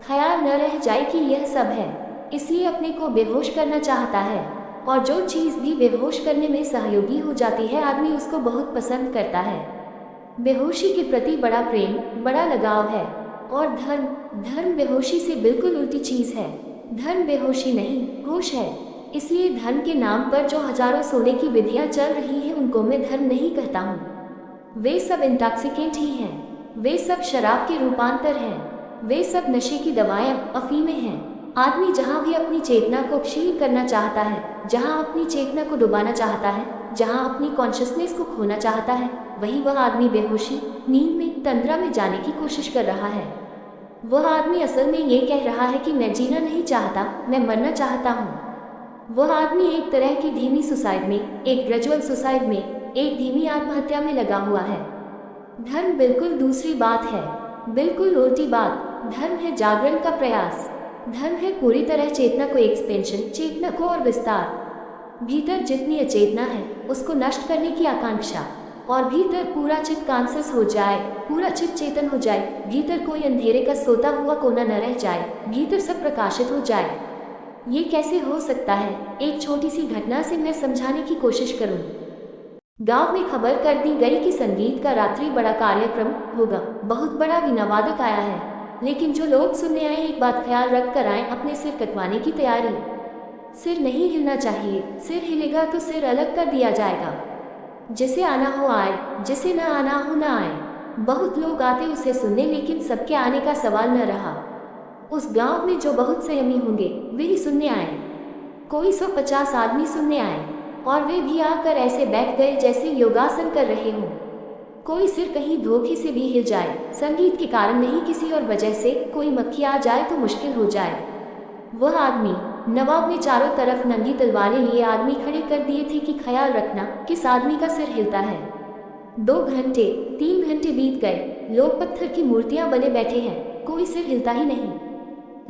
ख्याल न रह जाए कि यह सब है, इसलिए अपने को बेहोश करना चाहता है। और जो चीज़ भी बेहोश करने में सहयोगी हो जाती है, आदमी उसको बहुत पसंद करता है। बेहोशी के प्रति बड़ा प्रेम, बड़ा लगाव है। और धर्म बेहोशी से बिल्कुल उल्टी चीज़ है। धर्म बेहोशी नहीं, होश है। इसलिए धर्म के नाम पर जो हजारों सोने की विधियां चल रही हैं, उनको मैं धर्म नहीं कहता हूँ। वे सब इंटॉक्सिकेंट ही हैं, वे सब शराब के रूपांतर हैं, वे सब नशे की दवाएं, अफीमें हैं। आदमी जहाँ भी अपनी चेतना को क्षीण करना चाहता है, जहाँ अपनी चेतना को डुबाना चाहता है, जहाँ अपनी कॉन्शियसनेस को खोना चाहता है, वही वह आदमी बेहोशी, नींद में, तंद्रा में जाने की कोशिश कर रहा है। वह आदमी असल में ये कह रहा है कि मैं जीना नहीं चाहता, मैं मरना चाहता हूँ। वह आदमी एक तरह की धीमी सुसाइड में, एक ग्रेजुअल सुसाइड में, एक धीमी आत्महत्या में लगा हुआ है। धर्म बिल्कुल दूसरी बात है, बिल्कुल उल्टी बात। धर्म है जागरण का प्रयास। धर्म है पूरी तरह चेतना को एक्सपेंशन, चेतना को और विस्तार। भीतर जितनी अचेतना है उसको नष्ट करने की आकांक्षा, और भीतर पूरा चित्त कॉन्शियस हो जाए, पूरा चित्त चेतन हो जाए, भीतर कोई अंधेरे का सोता हुआ कोना न रह जाए, भीतर सब प्रकाशित हो जाए। ये कैसे हो सकता है? एक छोटी सी घटना से मैं समझाने की कोशिश करूं। गांव में खबर कर दी गई कि संगीत का रात्रि बड़ा कार्यक्रम होगा। बहुत बड़ा वीणावादक आया है, लेकिन जो लोग सुनने आए एक बात ख्याल रख कर आए, अपने सिर कटवाने की तैयारी। सिर नहीं हिलना चाहिए, सिर हिलेगा तो सिर अलग कर दिया जाएगा। जिसे आना हो आए, जिसे न आना हो न आए। बहुत लोग आते उसे सुनने, लेकिन सबके आने का सवाल न रहा। उस गांव में जो बहुत संयमी होंगे वे ही सुनने आए। कोई 150 आदमी सुनने आए, और वे भी आकर ऐसे बैठ गए जैसे योगासन कर रहे हों। कोई सिर कहीं धोखे से भी हिल जाए, संगीत के कारण नहीं, किसी और वजह से कोई मक्खी आ जाए तो मुश्किल हो जाए। वह आदमी, नवाब ने चारों तरफ नंगी तलवारें लिए आदमी खड़े कर दिए थे कि ख्याल रखना किस आदमी का सिर हिलता है। 2 घंटे 3 घंटे बीत गए, लोग पत्थर की मूर्तियां बने बैठे हैं, कोई सिर हिलता ही नहीं।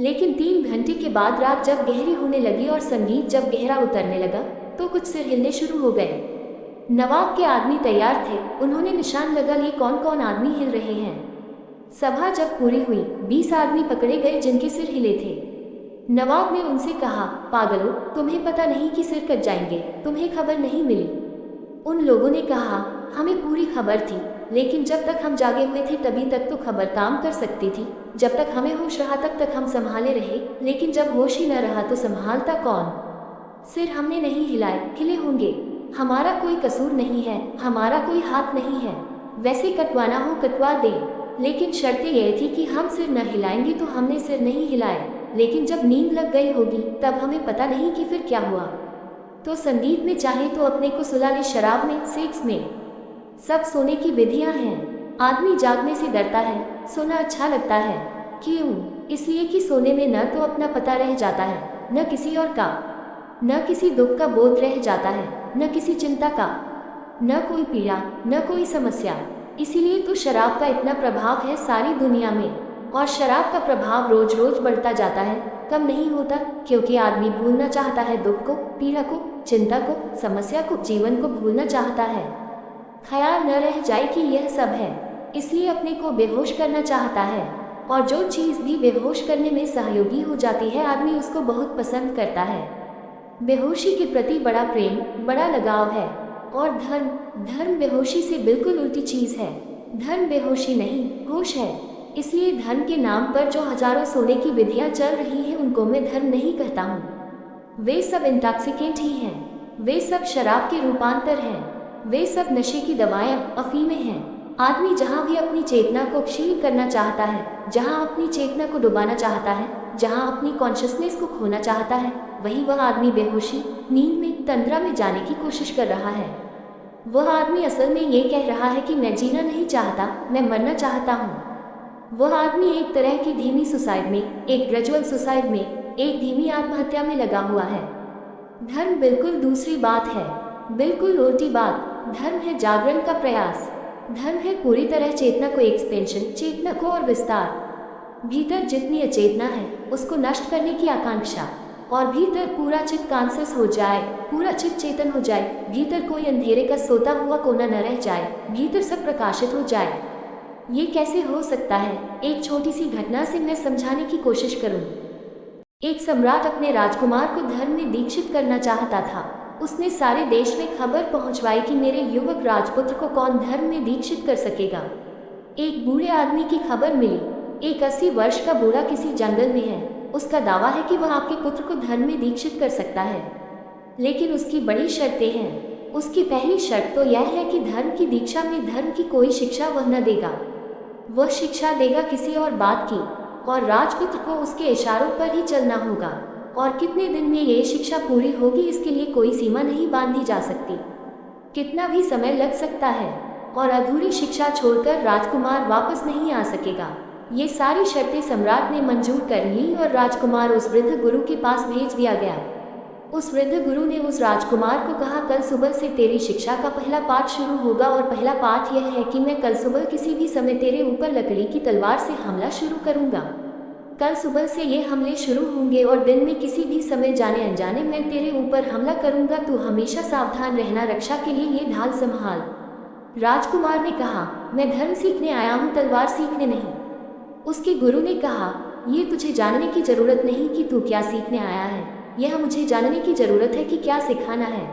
लेकिन 3 घंटे के बाद रात जब गहरी होने लगी और संगीत जब गहरा उतरने लगा, तो कुछ सिर हिलने शुरू हो गए। नवाब के आदमी तैयार थे, उन्होंने निशान लगा लिए कौन कौन आदमी हिल रहे हैं। सभा जब पूरी हुई, 20 आदमी पकड़े गए जिनके सिर हिले थे। नवाब ने उनसे कहा, पागलों, तुम्हें पता नहीं कि सिर कट जाएंगे, तुम्हें खबर नहीं मिली। उन लोगों ने कहा, हमें पूरी खबर थी, लेकिन जब तक हम जागे हुए थे तभी तक तो खबर काम कर सकती थी। जब तक हमें होश रहा तब तक हम संभाले रहे, लेकिन जब होश ही न रहा तो संभालता कौन? सिर हमने नहीं हिलाए, हिले होंगे। हमारा कोई कसूर नहीं है, हमारा कोई हाथ नहीं है। वैसे कटवाना हो कटवा दे, लेकिन शर्तें यह थी कि हम सिर न हिलाएंगे। तो हमने सिर नहीं हिलाए, लेकिन जब नींद लग गई होगी तब हमें पता नहीं कि फिर क्या हुआ। तो संगीत में चाहे तो अपने को सुला ले, शराब में, सेक्स में, सब सोने की विधियां हैं। आदमी जागने से डरता है, सोना अच्छा लगता है। क्यों? इसलिए कि सोने में न तो अपना पता रह जाता है, न किसी और का, न किसी दुख का बोध रह जाता है, न किसी चिंता का, न कोई पीड़ा, न कोई समस्या। इसीलिए तो शराब का इतना प्रभाव है सारी दुनिया में, और शराब का प्रभाव रोज रोज बढ़ता जाता है, कम नहीं होता, क्योंकि आदमी भूलना चाहता है दुख को, पीड़ा को, चिंता को, समस्या को, जीवन को भूलना चाहता है। ख्याल न रह जाए कि यह सब है, इसलिए अपने को बेहोश करना चाहता है। और जो चीज़ भी बेहोश करने में सहयोगी हो जाती है, आदमी उसको बहुत पसंद करता है। बेहोशी के प्रति बड़ा प्रेम, बड़ा लगाव है। और धर्म बेहोशी से बिल्कुल उल्टी चीज़ है। धर्म बेहोशी नहीं, होश है। इसलिए धर्म के नाम पर जो हजारों सोने की विधियां चल रही हैं, उनको मैं धर्म नहीं कहता हूँ। वे सब इंटॉक्सिकेंट ही हैं, वे सब शराब के रूपांतर हैं, वे सब नशे की दवाएं, अफीमें हैं। आदमी जहाँ भी अपनी चेतना को क्षीण करना चाहता है, जहाँ अपनी चेतना को डुबाना चाहता है, जहाँ अपनी कॉन्शियसनेस को खोना चाहता है, वही वह आदमी बेहोशी, नींद में, तंद्रा में जाने की कोशिश कर रहा है। वह आदमी असल में ये कह रहा है कि मैं जीना नहीं चाहता, मैं मरना चाहता हूँ। वह आदमी एक तरह की धीमी सुसाइड में, एक ग्रेजुअल सुसाइड में, एक धीमी आत्महत्या में लगा हुआ है। धर्म बिल्कुल दूसरी बात है, बिल्कुल उल्टी बात। धर्म है जागरण का प्रयास। धर्म है पूरी तरह चेतना को एक्सपेंशन, चेतना को और विस्तार। भीतर जितनी अचेतना है उसको नष्ट करने की आकांक्षा, और भीतर पूरा चित्त कॉन्शियस हो जाए, पूरा चित्त चेतन हो जाए, भीतर कोई अंधेरे का सोता हुआ कोना न रह जाए, भीतर सब प्रकाशित हो जाए। ये कैसे हो सकता है? एक छोटी सी घटना से मैं समझाने की कोशिश करूं। एक सम्राट अपने राजकुमार को धर्म में दीक्षित करना चाहता था। उसने सारे देश में खबर पहुंचवाई कि मेरे युवक राजपुत्र को कौन धर्म में दीक्षित कर सकेगा। एक बूढ़े आदमी की खबर मिली। एक 80 वर्ष का बूढ़ा किसी जंगल में है। उसका दावा है कि वह आपके पुत्र को धर्म में दीक्षित कर सकता है, लेकिन उसकी बड़ी शर्तें हैं। उसकी पहली शर्त तो यह है कि धर्म की दीक्षा में धर्म की कोई शिक्षा वह न देगा। वह शिक्षा देगा किसी और बात की, और राजपुत्र को उसके इशारों पर ही चलना होगा। और कितने दिन में ये शिक्षा पूरी होगी, इसके लिए कोई सीमा नहीं बांधी जा सकती। कितना भी समय लग सकता है और अधूरी शिक्षा छोड़कर राजकुमार वापस नहीं आ सकेगा। ये सारी शर्तें सम्राट ने मंजूर कर ली और राजकुमार उस वृद्ध गुरु के पास भेज दिया गया। उस वृद्ध गुरु ने उस राजकुमार को कहा, कल सुबह से तेरी शिक्षा का पहला पाठ शुरू होगा और पहला पाठ यह है कि मैं कल सुबह किसी भी समय तेरे ऊपर लकड़ी की तलवार से हमला शुरू करूंगा। कल सुबह से ये हमले शुरू होंगे और दिन में किसी भी समय जाने अनजाने मैं तेरे ऊपर हमला करूंगा। तू हमेशा सावधान रहना, रक्षा के लिए ये ढाल संभाल। राजकुमार ने कहा, मैं धर्म सीखने आया हूँ, तलवार सीखने नहीं। उसके गुरु ने कहा, ये तुझे जानने की जरूरत नहीं कि तू क्या सीखने आया है, यह मुझे जानने की जरूरत है कि क्या सिखाना है।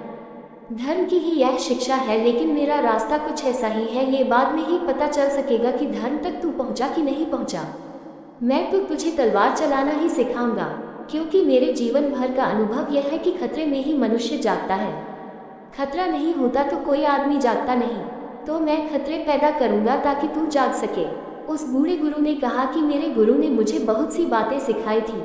धर्म की ही यह शिक्षा है, लेकिन मेरा रास्ता कुछ ऐसा ही है, ये बाद में ही पता चल सकेगा कि धर्म तक तू पहुंचा कि नहीं पहुंचा। मैं तो तुझे तलवार चलाना ही सिखाऊंगा, क्योंकि मेरे जीवन भर का अनुभव यह है कि खतरे में ही मनुष्य जागता है। खतरा नहीं होता तो कोई आदमी जागता नहीं, तो मैं खतरे पैदा करूंगा ताकि तू जाग सके। उस बूढ़े गुरु ने कहा कि मेरे गुरु ने मुझे बहुत सी बातें सिखाई थी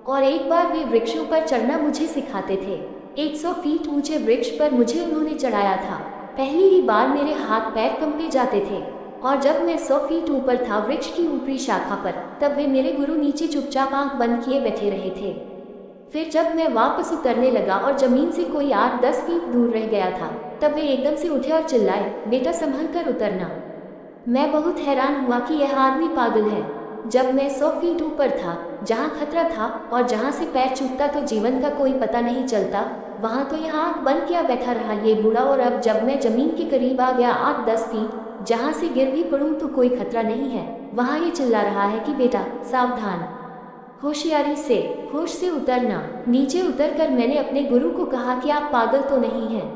और एक बार वे वृक्षों पर चढ़ना मुझे सिखाते थे। 100 फीट ऊंचे वृक्ष पर मुझे उन्होंने चढ़ाया था। पहली ही बार मेरे हाथ पैर कंपे जाते थे और जब मैं 100 फीट ऊपर था वृक्ष की ऊपरी शाखा पर, तब वे मेरे गुरु नीचे चुपचाप आंख बंद किए बैठे रहे थे। फिर जब मैं वापस उतरने लगा और जमीन से कोई 8-10 फीट दूर रह गया था, तब वे एकदम से उठे और चिल्लाए, बेटा संभल कर उतरना। मैं बहुत हैरान हुआ कि यह आदमी पागल है। जब मैं 100 फीट ऊपर था, जहाँ खतरा था और जहाँ से पैर चूकता तो जीवन का कोई पता नहीं चलता, वहाँ तो यहाँ आंख बंद किया बैठा रहा ये बूढ़ा। और अब जब मैं जमीन के करीब आ गया 8-10 फीट, जहाँ से गिर भी पड़ूं तो कोई खतरा नहीं है, वहाँ ये चिल्ला रहा है कि बेटा सावधान, होशियारी से, होश से उतरना। नीचे उतरकर मैंने अपने गुरु को कहा कि आप पागल तो नहीं हैं।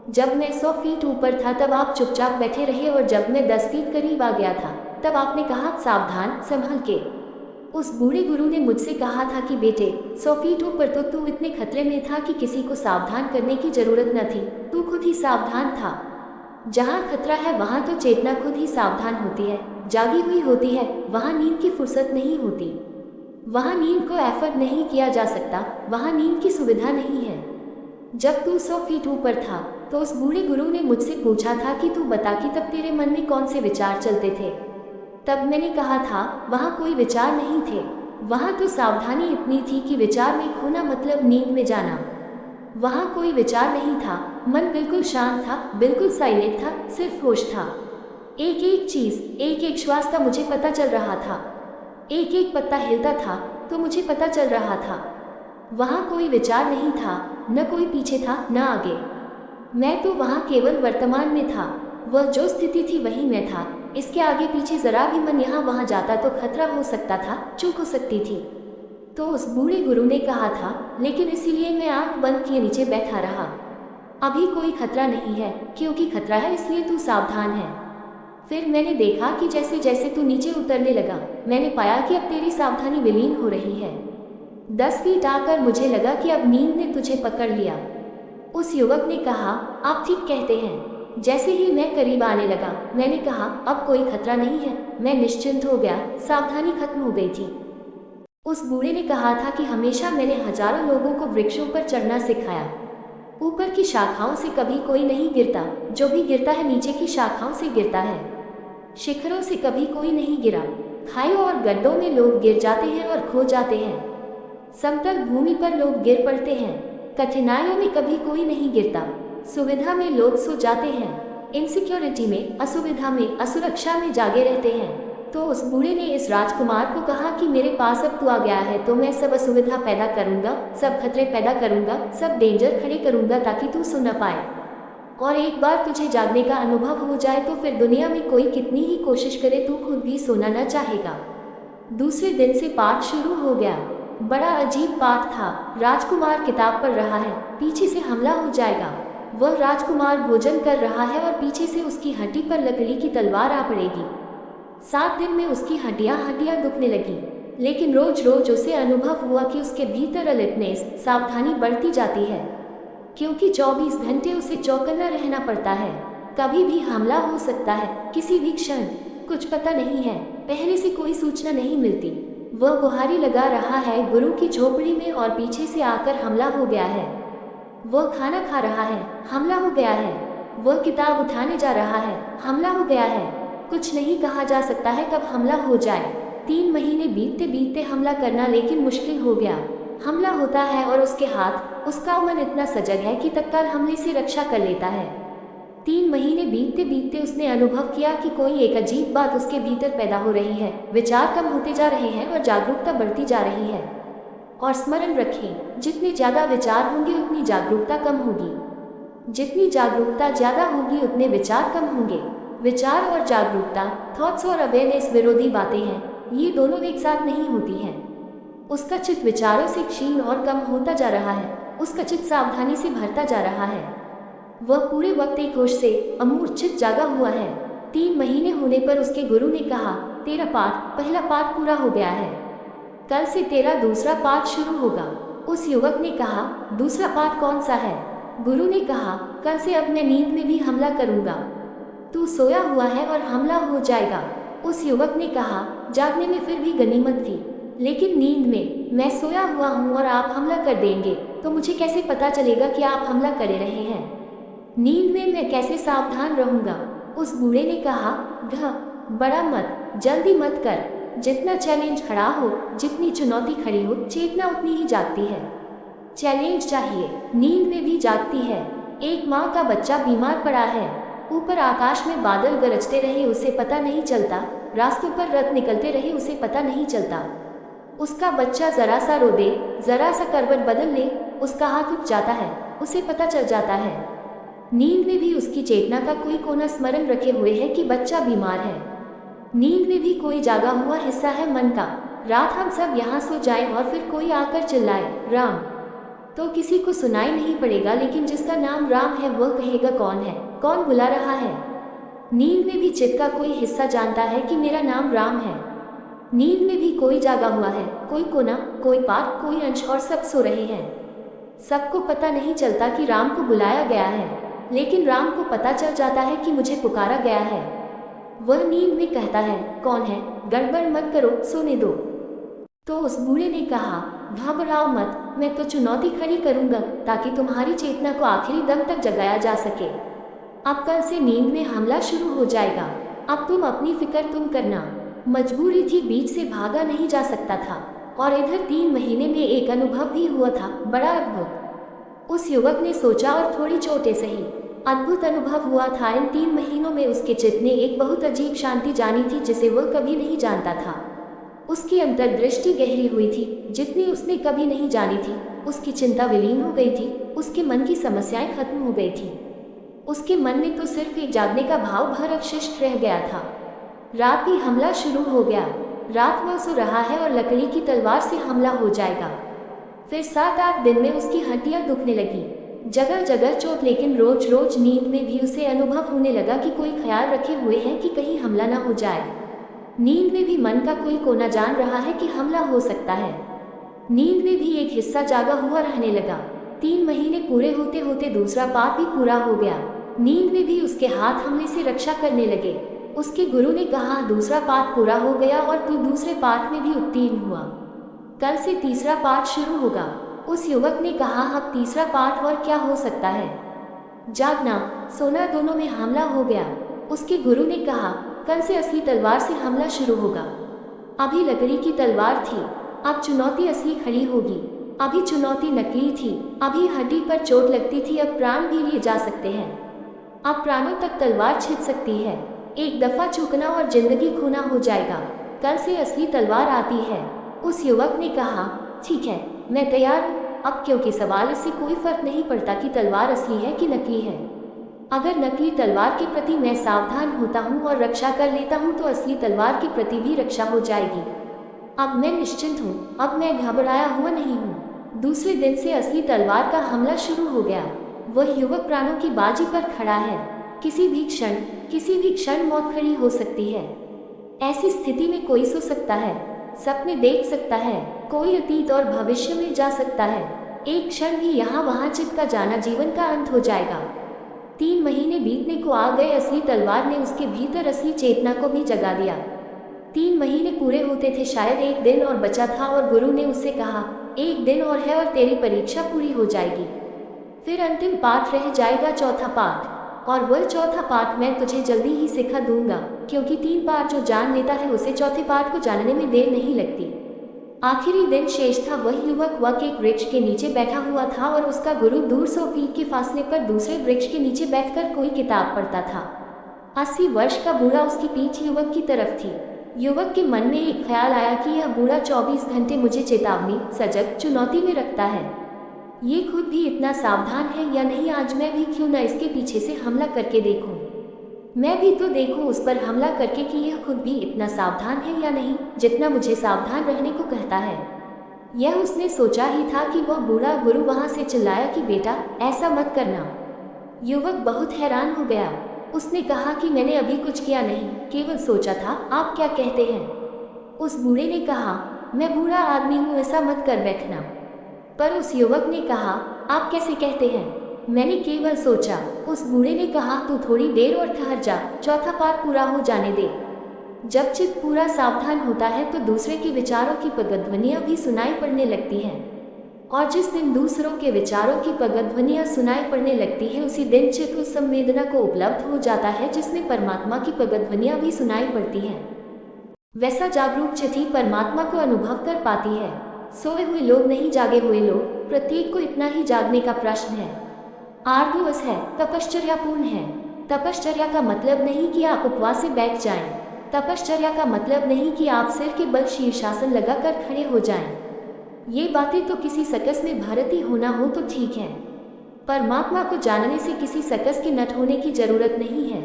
जब मैं 100 फीट ऊपर था तब आप चुपचाप बैठे रहे और जब मैं 10 फीट करीब आ गया था तब आपने कहा सावधान, संभल के। उस बूढ़े गुरु ने मुझसे कहा था कि बेटे 100 फीट ऊपर तो तू इतने खतरे में था कि किसी को सावधान करने की जरूरत न थी, तू खुद ही सावधान था। जहाँ खतरा है वहाँ तो चेतना खुद ही सावधान होती है, जागी हुई होती है, वहाँ नींद की फुर्सत नहीं होती, वहाँ नींद को एफर्ट नहीं किया जा सकता, वहाँ नींद की सुविधा नहीं है। जब तू 100 फीट ऊपर था तो उस बूढ़े गुरु ने मुझसे पूछा था कि तू बता कि तब तेरे मन में कौन से विचार चलते थे। तब मैंने कहा था वहाँ कोई विचार नहीं थे, वहाँ तो सावधानी इतनी थी कि विचार में खोना मतलब नींद में जाना। वहाँ कोई विचार नहीं था, मन बिल्कुल शांत था, बिल्कुल साइलेंट था, सिर्फ होश था। एक एक चीज, एक एक श्वास का मुझे पता चल रहा था, एक एक पत्ता हिलता था तो मुझे पता चल रहा था। वहाँ कोई विचार नहीं था, न कोई पीछे था न आगे। मैं तो वहाँ केवल वर्तमान में था, वह जो स्थिति थी वही मैं था। इसके आगे पीछे जरा भी मन यहाँ वहाँ जाता तो खतरा हो सकता था, चूक हो सकती थी। तो उस बूढ़े गुरु ने कहा था, लेकिन इसीलिए मैं आंख बंद किए नीचे बैठा रहा। अभी कोई खतरा नहीं है, क्योंकि खतरा है इसलिए तू सावधान है। फिर मैंने देखा कि जैसे जैसे तू नीचे उतरने लगा, मैंने पाया कि अब तेरी सावधानी विलीन हो रही है। 10 फीट आकर मुझे लगा कि अब नींद ने तुझे पकड़ लिया। उस युवक ने कहा, आप ठीक कहते हैं। जैसे ही मैं करीब आने लगा, मैंने कहा, अब कोई खतरा नहीं है। मैं निश्चिंत हो गया, सावधानी खत्म हो गई थी। उस बूढ़े ने कहा था कि हमेशा मैंने हजारों लोगों को वृक्षों पर चढ़ना सिखाया। ऊपर की शाखाओं से कभी कोई नहीं गिरता, जो भी गिरता है नीचे की शाखाओं से गिरता है। शिखरों से कभी कोई नहीं गिरा, खाइयों और गड्ढों में लोग गिर जाते हैं और खो जाते हैं। समतल भूमि पर लोग गिर पड़ते हैं। कठिनाइयों में कभी कोई नहीं गिरता, सुविधा में लोग सो जाते हैं, इनसिक्योरिटी में, असुविधा में, असुरक्षा में जागे रहते हैं। तो उस बूढ़े ने इस राजकुमार को कहा कि मेरे पास अब तू आ गया है तो मैं सब असुविधा पैदा करूंगा, सब खतरे पैदा करूंगा, सब डेंजर खड़े करूंगा ताकि तू सो न पाए। और एक बार तुझे जागने का अनुभव हो जाए तो फिर दुनिया में कोई कितनी ही कोशिश करे तू खुद भी सोना न चाहेगा। दूसरे दिन से पाठ शुरू हो गया। बड़ा अजीब पाठ था। राजकुमार किताब पढ़ रहा है, पीछे से हमला हो जाएगा। वह राजकुमार भोजन कर रहा है और पीछे से उसकी हड्डी पर लकड़ी की तलवार आ पड़ेगी। 7 दिन में उसकी हड्डियां दुखने लगी, लेकिन रोज रोज उसे अनुभव हुआ कि उसके भीतर अलर्टनेस, सावधानी बढ़ती जाती है, क्योंकि 24 घंटे उसे चौकन्ना रहना पड़ता है। कभी भी हमला हो सकता है, किसी भी क्षण, कुछ पता नहीं है, पहले से कोई सूचना नहीं मिलती। वह बुहारी लगा रहा है गुरु की झोपड़ी में और पीछे से आकर हमला हो गया है। वह खाना खा रहा है, हमला हो गया है। वह किताब उठाने जा रहा है। हमला हो गया है। कुछ नहीं कहा जा सकता है कब हमला हो जाए। 3 महीने बीतते बीतते हमला करना लेकिन मुश्किल हो गया। हमला होता है और उसके हाथ, उसका मन इतना सजग है कि तत्काल हमले से रक्षा कर लेता है। 3 महीने बीतते बीतते उसने अनुभव किया कि कोई एक अजीब बात उसके भीतर पैदा हो रही है। विचार कम होते जा रहे हैं और जागरूकता बढ़ती जा रही है। और स्मरण रखें, जितने ज़्यादा विचार होंगे उतनी जागरूकता कम होगी। जितनी जागरूकता ज़्यादा होगी उतने विचार कम होंगे। विचार और जागरूकता, थॉट्स और अवेयरनेस विरोधी बातें हैं। ये दोनों एक साथ नहीं होती हैं। उसका चित्त विचारों से क्षीण और कम होता जा रहा है। उसका चित्त सावधानी से भरता जा रहा है। वह पूरे वक्त एक होश से अमूर्छित जागा हुआ है। 3 महीने होने पर उसके गुरु ने कहा, तेरा पहला पाठ पूरा हो गया है। कल से तेरा दूसरा पाठ शुरू होगा। उस युवक ने कहा, दूसरा पाठ कौन सा है? गुरु ने कहा, कल से अब मैं नींद में भी हमला करूंगा। तू सोया हुआ है और हमला हो जाएगा। उस युवक ने कहा, जागने में फिर भी गनीमत थी, लेकिन नींद में मैं सोया हुआ हूँ और आप हमला कर देंगे तो मुझे कैसे पता चलेगा कि आप हमला कर रहे हैं? नींद में मैं कैसे सावधान रहूंगा? उस बूढ़े ने कहा, बड़ा मत, जल्दी मत कर। जितना चैलेंज खड़ा हो, जितनी चुनौती खड़ी हो, चेतना उतनी ही जागती है। चैलेंज चाहिए, नींद में भी जागती है। एक माँ का बच्चा बीमार पड़ा है। ऊपर आकाश में बादल गरजते रहे, उसे पता नहीं चलता। रास्तों पर रथ निकलते रहे, उसे पता नहीं चलता। उसका बच्चा जरा सा रो दे, जरा सा करवट बदल ले, उसका हाथ उठ जाता है, उसे पता चल जाता है। नींद में भी उसकी चेतना का कोई कोना स्मरण रखे हुए है कि बच्चा बीमार है। नींद में भी कोई जागा हुआ हिस्सा है मन का। रात हम सब यहाँ सो जाएं और फिर कोई आकर चिल्लाए, राम, तो किसी को सुनाई नहीं पड़ेगा, लेकिन जिसका नाम राम है वह कहेगा, कौन है, कौन बुला रहा है? नींद में भी चित्त का कोई हिस्सा जानता है कि मेरा नाम राम है। नींद में भी कोई जागा हुआ है, कोई कोना, कोई पार्ट, कोई अंश, और सब सो रहे हैं। सबको पता नहीं चलता कि राम को बुलाया गया है, लेकिन राम को पता चल जाता है कि मुझे पुकारा गया है। वह नींद में कहता है, कौन है? गड़बड़ मत करो, सोने दो। तो उस बूढ़े ने कहा, घबराओ मत, मैं तो चुनौती खड़ी करूंगा ताकि तुम्हारी चेतना को आखिरी दम तक जगाया जा सके। अब कल से नींद में हमला शुरू हो जाएगा। अब तुम अपनी फिक्र तुम करना। मजबूरी थी, बीच से भागा नहीं जा सकता था। और इधर 3 महीने में एक अनुभव भी हुआ था, बड़ा अद्भुत। उस युवक ने सोचा, और थोड़ी चोटें सही, अद्भुत अनुभव हुआ था। इन 3 महीनों में उसके चित्त ने एक बहुत अजीब शांति जानी थी जिसे वह कभी नहीं जानता था। उसकी अंतर्दृष्टि गहरी हुई थी, जितनी उसने कभी नहीं जानी थी। उसकी चिंता विलीन हो गई थी, उसके मन की समस्याएं खत्म हो गई थी। उसके मन में तो सिर्फ एक जागने का भाव भर अवशिष्ट रह गया था। रात ही हमला शुरू हो गया। रात वह सो रहा है और लकड़ी की तलवार से हमला हो जाएगा। फिर 7-8 दिन में उसकी हड्डियां दुखने लगी, जगह जगह चोट, लेकिन रोज रोज नींद में भी उसे अनुभव होने लगा कि कोई ख्याल रखे हुए है कि कहीं हमला न हो जाए। नींद में भी मन का कोई कोना जान रहा है कि हमला हो सकता है। नींद में भी एक हिस्सा जागा हुआ रहने लगा। 3 महीने पूरे होते होते दूसरा पाठ भी पूरा हो गया। नींद में भी उसके हाथ हमले से रक्षा करने लगे। उसके गुरु ने कहा, दूसरा पाठ पूरा हो गया और तू दूसरे पाठ में भी उत्तीर्ण हुआ। कल से तीसरा पाठ शुरू होगा। उस युवक ने कहा, अब तीसरा पाठ और क्या हो सकता है? जागना, सोना, दोनों में हमला हो गया। उसके गुरु ने कहा, कल से असली तलवार से हमला शुरू होगा। अभी लकड़ी की तलवार थी, अब चुनौती असली खड़ी होगी। अभी चुनौती नकली थी, अभी हड्डी पर चोट लगती थी, अब प्राण भी लिए जा सकते हैं। अब प्राणों तक तलवार छिद सकती है। एक दफा चूकना और जिंदगी खोना हो जाएगा। कल से असली तलवार आती है। उस युवक ने कहा, ठीक है, मैं तैयार हूँ। अब क्योंकि सवाल इससे कोई फर्क नहीं पड़ता कि तलवार असली है कि नकली है। अगर नकली तलवार के प्रति मैं सावधान होता हूँ और रक्षा कर लेता हूँ तो असली तलवार के प्रति भी रक्षा हो जाएगी। अब मैं निश्चिंत हूँ, अब मैं घबराया हुआ नहीं हूँ। दूसरे दिन से असली तलवार का हमला शुरू हो गया। वह युवक प्राणों की बाजी पर खड़ा है। किसी भी क्षण मौत खड़ी हो सकती है। ऐसी स्थिति में कोई सो सकता है, सपने देख सकता है, कोई अतीत और भविष्य में जा सकता है। एक क्षण भी यहाँ वहाँ चित का जाना जीवन का अंत हो जाएगा। 3 महीने बीतने को आ गए। असली तलवार ने उसके भीतर असली चेतना को भी जगा दिया। 3 महीने पूरे होते थे, शायद एक दिन और बचा था, और गुरु ने उससे कहा, एक दिन और है और तेरी परीक्षा पूरी हो जाएगी। फिर अंतिम पाठ रह जाएगा, चौथा पाठ। और वह चौथा पाठ मैं तुझे जल्दी ही सिखा दूंगा, क्योंकि 3 पाठ जो जान लेता है उसे चौथे पाठ को जानने में देर नहीं लगती। आखिरी दिन शेष था। वह युवक वक एक वृक्ष के नीचे बैठा हुआ था और उसका गुरु दूर 100 फीट के फासले पर दूसरे वृक्ष के नीचे बैठकर कोई किताब पढ़ता था। 80 वर्ष का बूढ़ा उसकी पीठ युवक की तरफ थी। युवक के मन में एक ख्याल आया कि यह बूढ़ा 24 घंटे मुझे चेतावनी, सजग, चुनौती में रखता है। ये खुद भी इतना सावधान है या नहीं, आज मैं भी क्यों न इसके पीछे से हमला करके देखूं। मैं भी तो देखूं उस पर हमला करके कि यह खुद भी इतना सावधान है या नहीं, जितना मुझे सावधान रहने को कहता है। यह उसने सोचा ही था कि वह बूढ़ा गुरु वहां से चिल्लाया कि बेटा ऐसा मत करना। युवक बहुत हैरान हो गया। उसने कहा कि मैंने अभी कुछ किया नहीं, केवल सोचा था। आप क्या कहते हैं? उस बूढ़े ने कहा, मैं बूढ़ा आदमी हूँ, ऐसा मत कर बैठना। पर उस युवक ने कहा, आप कैसे कहते हैं? मैंने केवल सोचा। उस बूढ़े ने कहा, तू थोड़ी देर और ठहर जा, चौथा पाठ पूरा हो जाने दे। जब चित्त पूरा सावधान होता है तो दूसरे के विचारों की पगध्वनियां भी सुनाई पड़ने लगती हैं, और जिस दिन दूसरों के विचारों की पगध्वनियां सुनाई पड़ने लगती है उसी दिन चित्त उस संवेदना को उपलब्ध हो जाता है जिसमें परमात्मा की पगध्वनियां भी सुनाई पड़ती हैं। वैसा जागरूक चित्त ही परमात्मा को अनुभव कर पाती है। सोए हुए लोग नहीं, जागे हुए लोग, प्रत्येक को इतना ही जागने का प्रश्न है। आर्दुअस है, तपश्चर्यापूर्ण है। तपश्चर्या का मतलब नहीं कि आप उपवास से बैठ जाएं। तपश्चर्या का मतलब नहीं कि आप सिर के बल शीर्षासन लगाकर खड़े हो जाएं। ये बातें तो किसी सर्कस में भारतीय होना हो तो ठीक है। परमात्मा को जानने से किसी सर्कस के नट होने की जरूरत नहीं है।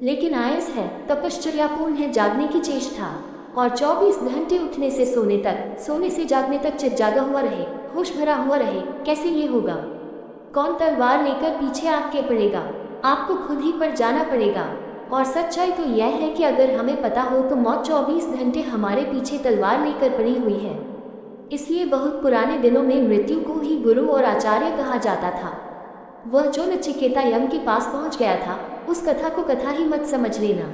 लेकिन आयस है, तपश्चर्यापूर्ण है, जागने की चेष्टा, और 24 घंटे उठने से सोने तक, सोने से जागने तक चित्त जागा हुआ रहे, होश भरा हुआ रहे। कैसे ये होगा? कौन तलवार लेकर पीछे आपके पड़ेगा? आपको खुद ही पर जाना पड़ेगा। और सच्चाई तो यह है कि अगर हमें पता हो तो मौत 24 घंटे हमारे पीछे तलवार लेकर पड़ी हुई है। इसलिए बहुत पुराने दिनों में मृत्यु को ही गुरु और आचार्य कहा जाता था। वह जो नचिकेता यम के पास पहुंच गया था, उस कथा को कथा ही मत समझ लेना।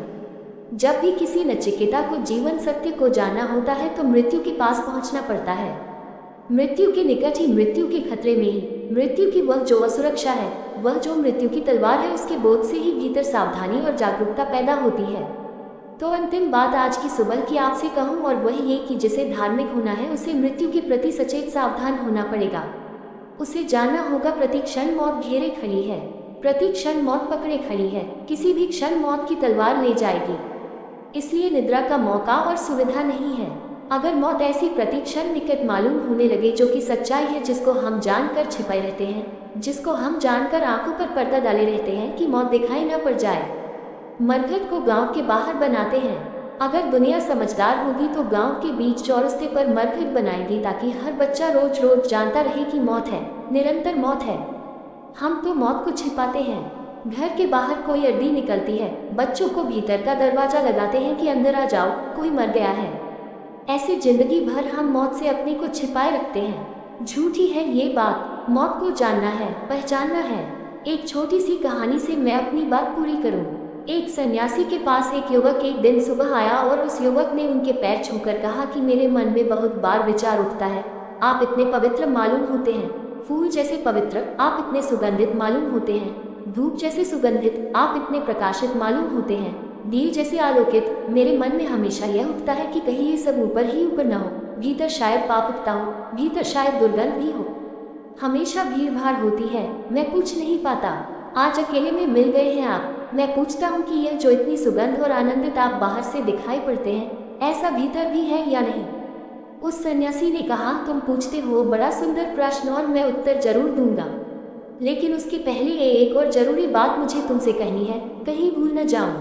जब भी किसी नचिकेता को जीवन सत्य को जानना होता है तो मृत्यु के पास पहुंचना पड़ता है। मृत्यु के निकट ही, मृत्यु के खतरे में ही, मृत्यु की वह जो असुरक्षा है, वह जो मृत्यु की तलवार है, उसके बोध से ही भीतर सावधानी और जागरूकता पैदा होती है। तो अंतिम बात आज की सुबह की आपसे कहूँ और वह ये कि जिसे धार्मिक होना है उसे मृत्यु के प्रति सचेत सावधान होना पड़ेगा। उसे जानना होगा प्रति क्षण मौत घेरे खड़ी है, प्रति क्षण मौत पकड़े खड़ी है, किसी भी क्षण मौत की तलवार ले जाएगी। इसलिए निद्रा का मौका और सुविधा नहीं है। अगर मौत ऐसी प्रतिक्षण निकट मालूम होने लगे, जो कि सच्चाई है, जिसको हम जानकर छिपाए रहते हैं, जिसको हम जानकर आंखों पर पर्दा डाले रहते हैं कि मौत दिखाई न पड़ जाए, मरघट को गांव के बाहर बनाते हैं। अगर दुनिया समझदार होगी तो गांव के बीच चौरस्ते पर मरघट बनाएगी, ताकि हर बच्चा रोज रोज जानता रहे कि मौत है, निरंतर मौत है। हम तो मौत को छिपाते हैं। घर के बाहर कोई अर्दी निकलती है, बच्चों को भीतर का दरवाजा लगाते हैं कि अंदर आ जाओ, कोई मर गया है। ऐसे जिंदगी भर हम मौत से अपने को छिपाए रखते हैं। झूठी है ये बात। मौत को जानना है, पहचानना है। एक छोटी सी कहानी से मैं अपनी बात पूरी करूं। एक सन्यासी के पास एक युवक एक दिन सुबह आया और उस युवक ने उनके पैर छूकर कहा कि मेरे मन में बहुत बार विचार उठता है। आप इतने पवित्र मालूम होते हैं, फूल जैसे पवित्र, आप इतने सुगंधित मालूम होते हैं, धूप जैसे सुगंधित, आप इतने प्रकाशित मालूम होते हैं, दिए जैसे आलोकित। मेरे मन में हमेशा यह उठता है कि कहीं ये सब ऊपर ही ऊपर न हो, भीतर शायद पाप उठता हो, भीतर शायद दुर्गंध भी हो। हमेशा भीड़ भाड़ होती है, मैं पूछ नहीं पाता। आज अकेले में मिल गए हैं आप। मैं पूछता हूँ कि यह जो इतनी सुगंध और आनंदित आप बाहर से दिखाई पड़ते हैं, ऐसा भीतर भी है या नहीं? उस सन्यासी ने कहा, तुम पूछते हो बड़ा सुंदर प्रश्न और मैं उत्तर जरूर दूंगा, लेकिन उसके पहले एक और जरूरी बात मुझे तुमसे कहनी है, कहीं भूल न जाऊं।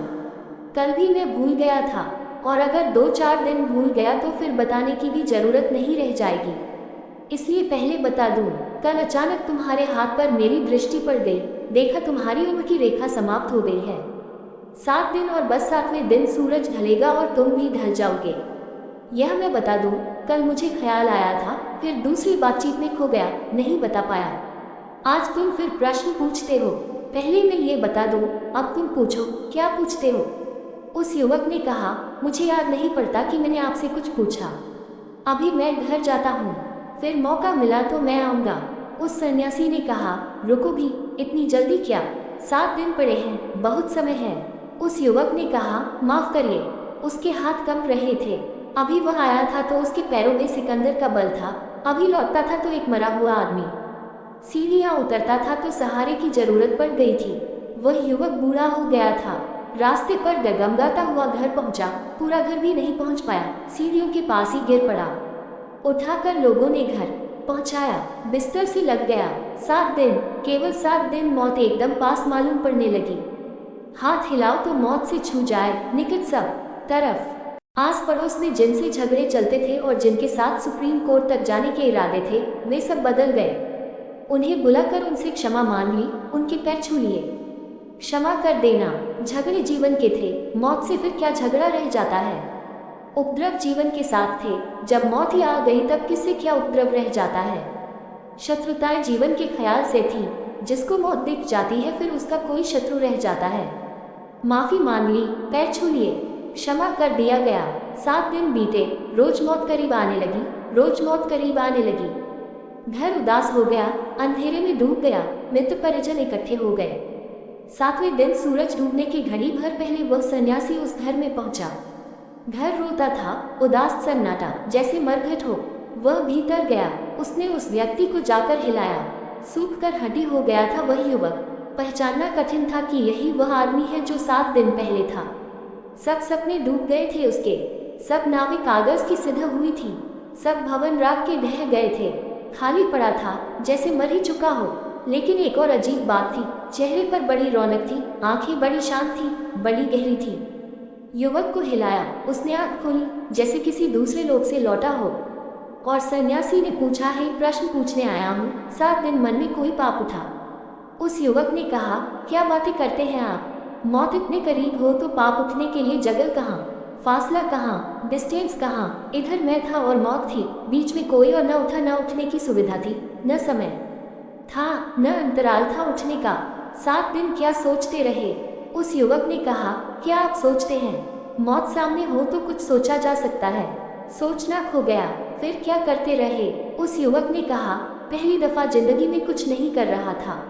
कल भी मैं भूल गया था, और अगर 2-4 दिन भूल गया तो फिर बताने की भी जरूरत नहीं रह जाएगी। इसलिए पहले बता दूं, कल अचानक तुम्हारे हाथ पर मेरी दृष्टि पड़ गई। देखा तुम्हारी उम्र की रेखा समाप्त हो गई है। 7 दिन और बस 7वें दिन सूरज ढलेगा और तुम भी ढल जाओगे। यह मैं बता दूं, कल मुझे ख्याल आया था, फिर दूसरी बातचीत में खो गया, नहीं बता पाया। आज तुम फिर प्रश्न पूछते हो। पहले मैं ये बता दूं, अब तुम पूछो, क्या पूछते हो? उस युवक ने कहा, मुझे याद नहीं पड़ता कि मैंने आपसे कुछ पूछा। अभी मैं घर जाता हूँ, फिर मौका मिला तो मैं आऊँगा। उस सन्यासी ने कहा, रुको भी, इतनी जल्दी क्या? 7 दिन पड़े हैं, बहुत समय है। उस युवक ने कहा, माफ करिए। उसके हाथ कंप रहे थे। अभी वह आया था तो उसके पैरों में सिकंदर का बल था, अभी लौटता था तो एक मरा हुआ आदमी। सीढ़ियाँ उतरता था तो सहारे की जरूरत पड़ गई थी। वह युवक बूढ़ा हो गया था। रास्ते पर डगमगाता हुआ घर पहुंचा, पूरा घर भी नहीं पहुंच पाया, सीढ़ियों के पास ही गिर पड़ा। उठाकर लोगों ने घर पहुंचाया, बिस्तर से लग गया। 7 दिन, केवल 7 दिन, मौत एकदम पास मालूम पड़ने लगी। हाथ हिलाओ तो मौत से छू जाए, निकट सब तरफ। आस पड़ोस में जिनसे झगड़े चलते थे और जिनके साथ सुप्रीम कोर्ट तक जाने के इरादे थे, वे सब बदल गए। उन्हें बुलाकर उनसे क्षमा मांग ली, उनके पैर छू लिए। क्षमा कर देना। झगड़े जीवन के थे, मौत से फिर क्या झगड़ा रह जाता है। उपद्रव जीवन के साथ थे, जब मौत ही आ गई तब किससे क्या उपद्रव रह जाता है। शत्रुताएं जीवन के ख्याल से थी, जिसको मौत दिख जाती है फिर उसका कोई शत्रु रह जाता है। माफी मांग ली, पैर छू लिए, क्षमा कर दिया गया। 7 दिन बीते, रोज मौत करीब आने लगी, रोज मौत करीब आने लगी। घर उदास हो गया, अंधेरे में डूब गया, मित्र परिजन इकट्ठे हो गए। 7वें दिन सूरज डूबने की घड़ी भर पहले वह सन्यासी उस घर में पहुंचा। घर रोता था, उदास सन्नाटा, जैसे मरघट हो। वह भीतर गया, उसने उस व्यक्ति को जाकर हिलाया। सूख कर हड्डी हो गया था वह युवक। पहचानना कठिन था कि यही वह आदमी है जो 7 दिन पहले था। सब सपने डूब गए थे उसके, सब नावें कागज की सिधा हुई थी, सब भवन राख के ढह गए थे। खाली पड़ा था, जैसे मर ही चुका हो। लेकिन एक और अजीब बात थी, चेहरे पर बड़ी रौनक थी, आंखें बड़ी शांत थी, बड़ी गहरी थी। युवक को हिलाया, उसने आंख खोली, जैसे किसी दूसरे लोक से लौटा हो। और सन्यासी ने पूछा, है प्रश्न पूछने आया हूँ। 7 दिन मन में कोई पाप उठा। उस युवक ने कहा, क्या बातें करते हैं आप। मौत इतने करीब हो तो पाप उठने के लिए जगह कहाँ, फासला कहाँ, डिस्टेंस कहाँ। इधर मैं था और मौत थी, बीच में कोई और न उठा, न उठने की सुविधा थी, न समय था, न अंतराल था उठने का। 7 दिन क्या सोचते रहे। उस युवक ने कहा, क्या आप सोचते हैं। मौत सामने हो तो कुछ सोचा जा सकता है, सोचना खो गया, फिर क्या करते रहे। उस युवक ने कहा, पहली दफा जिंदगी में कुछ नहीं कर रहा था।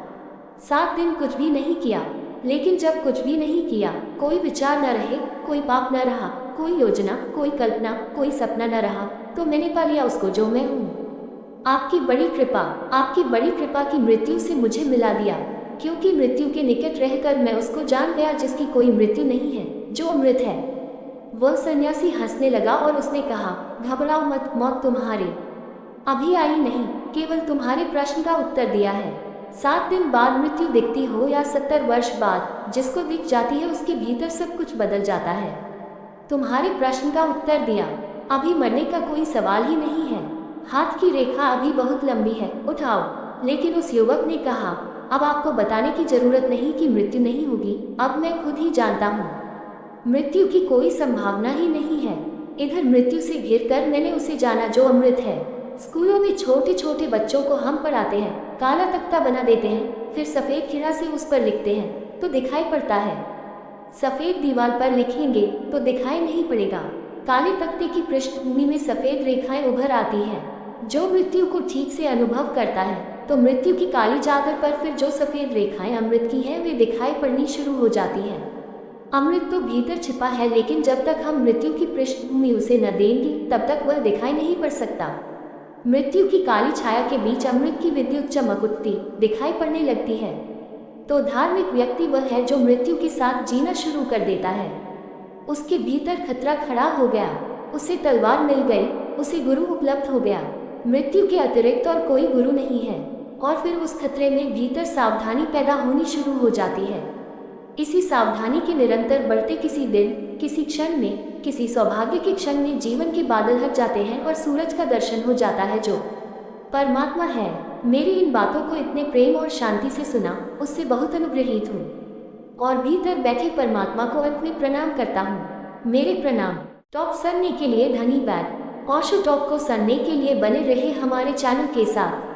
7 दिन कुछ भी नहीं किया, लेकिन जब कुछ भी नहीं किया, कोई विचार न रहे, कोई पाप न रहा, कोई योजना, कोई कल्पना, कोई सपना न रहा, तो मैंने पा लिया उसको जो मैं हूँ। आपकी बड़ी कृपा, आपकी बड़ी कृपा की मृत्यु से मुझे मिला दिया, क्योंकि मृत्यु के निकट रहकर मैं उसको जान गया जिसकी कोई मृत्यु नहीं है, जो अमृत है। वह सन्यासी हंसने लगा और उसने कहा, घबराओ मत, मौत तुम्हारे अभी आई नहीं, केवल तुम्हारे प्रश्न का उत्तर दिया है। 7 दिन बाद मृत्यु दिखती हो या 70 वर्ष बाद, जिसको दिख जाती है उसके भीतर सब कुछ बदल जाता है। तुम्हारे प्रश्न का उत्तर दिया, अभी मरने का कोई सवाल ही नहीं है। हाथ की रेखा अभी बहुत लंबी है, उठाओ। लेकिन उस युवक ने कहा, अब आपको बताने की जरूरत नहीं कि मृत्यु नहीं होगी, अब मैं खुद ही जानता हूँ। मृत्यु की कोई संभावना ही नहीं है। इधर मृत्यु से घिरकर मैंने उसे जाना जो अमृत है। स्कूलों में छोटे छोटे बच्चों को हम पढ़ाते हैं, काला तख्ता बना देते हैं, फिर सफ़ेद खिरा से उस पर लिखते हैं तो दिखाई पड़ता है। सफ़ेद दीवार पर लिखेंगे तो दिखाई नहीं पड़ेगा। काले तख्ते की पृष्ठभूमि में सफ़ेद रेखाएं उभर आती हैं। जो मृत्यु को ठीक से अनुभव करता है तो मृत्यु की काली चादर पर फिर जो सफ़ेद रेखाएं अमृत की हैं वे दिखाई पड़नी शुरू हो जाती हैं। अमृत तो भीतर छिपा है, लेकिन जब तक हम मृत्यु की पृष्ठभूमि उसे न देंगे तब तक वह दिखाई नहीं पड़ सकता। मृत्यु की काली छाया के बीच अमृत की विद्युत चमक उठती दिखाई पड़ने लगती है। तो धार्मिक व्यक्ति वह है जो मृत्यु के साथ जीना शुरू कर देता है। उसके भीतर खतरा खड़ा हो गया, उसे तलवार मिल गई, उसे गुरु उपलब्ध हो गया। मृत्यु के अतिरिक्त और कोई गुरु नहीं है, और फिर उस खतरे में भीतर सावधानी पैदा होनी शुरू हो जाती है। इसी सावधानी के निरंतर बढ़ते किसी दिन, किसी क्षण में, किसी सौभाग्य के क्षण में जीवन के बादल हट जाते हैं और सूरज का दर्शन हो जाता है जो परमात्मा है। मेरी इन बातों को इतने प्रेम और शांति से सुना, उससे बहुत अनुग्रहित हूँ और भीतर बैठे परमात्मा को अंत में प्रणाम करता हूँ। मेरे प्रणाम। टॉप सुनने के लिए धन्यवाद। ओशो टॉप को सुनने के लिए बने रहे हमारे चैनल के साथ।